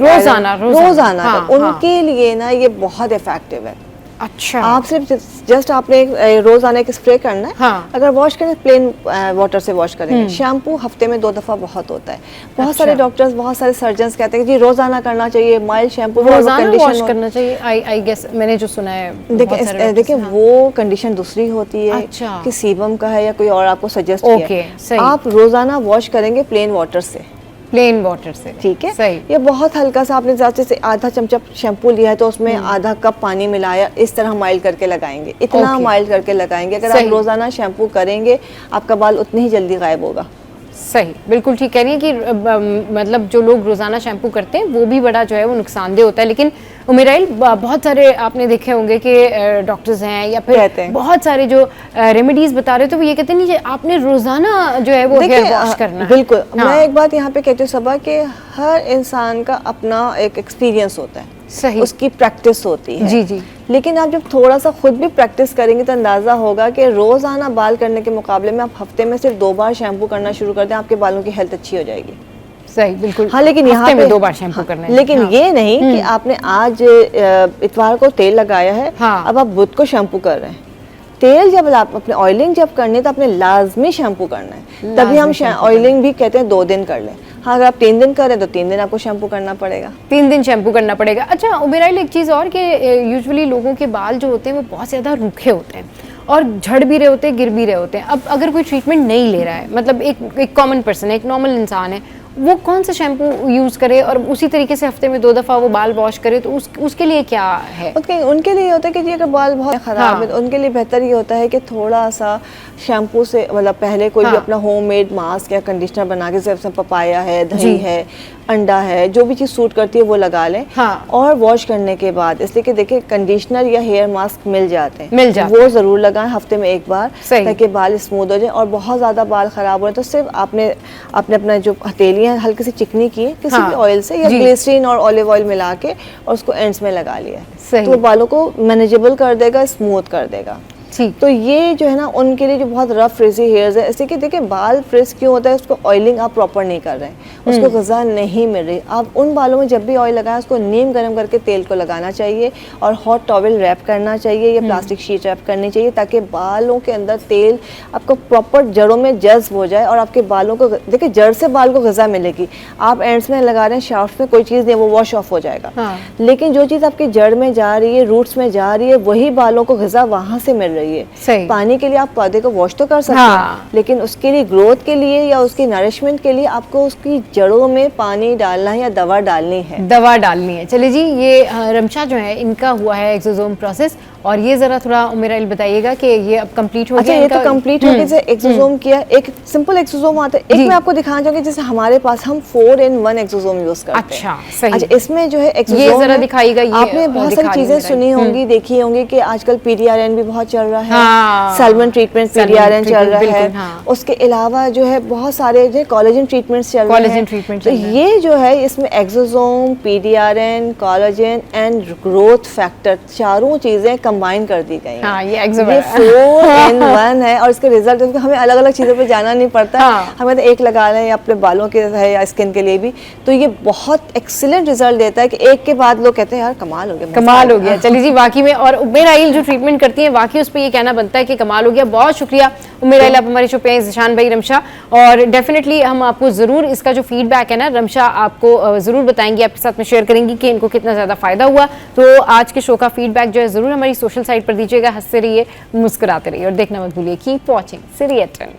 K: रोजाना, उनके लिए ना ये बहुत इफेक्टिव है।
A: अच्छा।
K: आप सिर्फ जस्ट आपने रोजाना एक स्प्रे करना है, अगर वॉश करें प्लेन वाटर से वॉश करेंगे, शैम्पू हफ्ते में 2 दफा बहुत होता है। बहुत सारे डॉक्टर्स, बहुत सारे सर्जन्स कहते हैं कि जी रोजाना करना चाहिए, माइल्ड शैम्पू
A: रोजाना वॉश करना चाहिए। आई गेस मैंने जो सुना है,
K: देखिए वो कंडीशन दूसरी होती है कि सीबम का है या कोई और आपको सजेस्ट किया, आप रोजाना वॉश करेंगे प्लेन वाटर से, ठीक है। सही। ये बहुत हल्का सा, आपने जैसे आधा चमचा शैम्पू लिया है तो उसमें आधा कप पानी मिलाया, इस तरह माइल्ड करके लगाएंगे, इतना माइल्ड करके लगाएंगे। अगर आप रोजाना शैम्पू करेंगे आपका बाल उतनी ही जल्दी गायब होगा।
A: सही, बिल्कुल ठीक कह रही है कि मतलब जो लोग रोजाना शैम्पू करते हैं वो भी बड़ा जो है वो नुकसानदेह होता है। लेकिन उमेराइल, बहुत सारे आपने देखे होंगे कि डॉक्टर्स हैं या फिर बहुत सारे जो रेमेडीज बता रहे, तो वो ये कहते हैं नहीं आपने रोजाना जो है वो हेयर वॉश करना है।
K: बिल्कुल। मैं एक बात यहाँ पे कहती हूँ सबा कि हर इंसान का अपना एक एक्सपीरियंस होता है,
A: सही,
K: उसकी प्रैक्टिस होती है।
A: जी।
K: लेकिन आप जब थोड़ा सा खुद भी प्रैक्टिस करेंगे तो अंदाजा होगा कि रोजाना बाल करने के मुकाबले में आप हफ्ते में सिर्फ 2 बार शैम्पू करना शुरू कर दें, आपके बालों की हेल्थ अच्छी हो जाएगी।
A: सही, बिल्कुल।
K: हाँ, लेकिन यहाँ पे
A: 2 बार शैम्पू करना है।
K: लेकिन ये नहीं कि आपने आज इतवार को तेल लगाया है, अब आप बुध को शैम्पू कर रहे हैं। तेल जब आप अपने ऑयलिंग जब करनी है तो आपने लाजमी शैम्पू करना है, तभी हम ऑयलिंग भी कहते हैं 2 दिन कर लें। हाँ, अगर आप 3 दिन करें तो 3 दिन आपको शैम्पू करना पड़ेगा,
A: 3 दिन शैम्पू करना पड़ेगा। अच्छा उमेराइल, एक चीज़ और कि यूजुअली लोगों के बाल जो होते हैं वो बहुत ज़्यादा रूखे होते हैं, और झड़ भी रहे होते हैं, गिर भी रहे होते हैं। अब अगर कोई ट्रीटमेंट नहीं ले रहा है, मतलब एक कॉमन पर्सन है, एक नॉर्मल इंसान है, वो कौन सा शैम्पू यूज़ करे और उसी तरीके से हफ्ते में 2 दफ़ा वो बाल वॉश करे, तो उसके लिए क्या है?
K: उनके लिए होता है कि जी अगर बाल बहुत ख़राब है तो उनके लिए बेहतर ये होता है कि थोड़ा सा शैम्पू से, मतलब पहले कोई भी अपना होममेड मास्क या कंडीशनर बना के, जैसे पपाया है, दही है, अंडा है, जो भी चीज़ सूट करती है वो लगा लें। और वॉश करने के बाद, इसलिए कि देखिए कंडीशनर या हेयर मास्क मिल जाते हैं, वो ज़रूर लगाएं हफ्ते में 1 बार, ताकि बाल स्मूथ हो जाए। और बहुत ज़्यादा बाल ख़राब हो रहे तो सिर्फ आपने अपना जो हथेलियाँ हल्की सी चिकनी की है किसी भी ऑयल से, या ग्लिसरीन और ऑलिव ऑयल मिला के और उसको एंड्स में लगा लिया, तो बालों को मैनेजेबल कर देगा, स्मूथ कर देगा। तो ये जो है ना उनके लिए जो बहुत रफ फ्रिजी हेयर्स है, इसलिए कि देखिए बाल फ्रिज क्यों होता है, उसको ऑयलिंग आप प्रॉपर नहीं कर रहे हैं, उसको ग़िज़ा नहीं मिल रही। आप उन बालों में जब भी ऑयल लगाएं उसको नीम गर्म करके तेल को लगाना चाहिए और हॉट टॉवल रैप करना चाहिए या प्लास्टिक शीट रैप करनी चाहिए, ताकि बालों के अंदर तेल आपको प्रॉपर जड़ों में जज्ब हो जाए और आपके बालों को, देखिए जड़ से बाल को ग़िज़ा मिलेगी। आप एंड्स में लगा रहे हैं, शाफ्ट में कोई चीज़ नहीं, वो वॉश ऑफ हो जाएगा। लेकिन जो चीज़ आपकी जड़ में जा रही है, रूट्स में जा रही है, वही बालों को ग़िज़ा वहाँ से मिल रही है। पानी के लिए आप पौधे को वॉश तो कर सकते हैं, लेकिन उसके लिए ग्रोथ के लिए या उसकी नरिशमेंट के लिए आपको उसकी जड़ों में पानी डालना है या दवा डालनी है।
A: चलिए जी, ये रमशा जो है इनका हुआ है एक्सोसोम प्रोसेस, और ये जरा थोड़ा उमेराइल बताइएगा कि ये अब कंप्लीट हो गया।
K: ये तो कंप्लीट हो गया। जैसे एक्सोसोम किया, एक सिंपल एक्सोसोम आता है, एक मैं आपको दिखाना चाहूंगी, जैसे हमारे पास हम 4-in-1 एक्सोसोम यूज करते हैं। अच्छा, इसमें जो है एक्सोसोम,
A: ये जरा दिखाइएगा।
K: आपने बहुत सारी चीजें सुनी होंगी, देखी होंगी कि आजकल PDRN भी बहुत चल रहा है, सैल्मन ट्रीटमेंट PDRN चल रहा है, उसके अलावा जो है बहुत सारे जो कोलेजन ट्रीटमेंट्स चल रहे हैं। तो ये जो है इसमें exosome, PDRN, collagen and growth factor, चारों चीजें कंबाइन कर दी गई हैं।
A: ये
K: 4-in-1 है और इसके रिजल्ट हमें अलग अलग चीज़ों पे जाना नहीं पड़ता, हमें तो एक लगा लें, अपने बालों के है या स्किन के लिए भी, तो ये बहुत एक्सीलेंट रिजल्ट देता है कि एक के बाद लोग कहते हैं यार कमाल हो गया।
A: चलिए जी, वाकई में, और उमेराइल जो ट्रीटमेंट करती है वाकई उस पर ये कहना बनता है कि कमाल हो गया। बहुत शुक्रिया उमेराइल, आप हमारे शो पे हैं, ज़ीशान भाई, रमशा, और डेफिनेटली हम आपको ज़रूर इसका जो फीडबैक है ना रमशा आपको ज़रूर बताएंगी, आपके साथ में शेयर करेंगी कि इनको कितना ज़्यादा फ़ायदा हुआ। तो आज के शो का फीडबैक जो है ज़रूर हमारी सोशल साइट पर दीजिएगा। हंसते रहिए, मुस्कुराते रहिए और देखना मत भूलिए। कीप वॉचिंग सिरी एटन।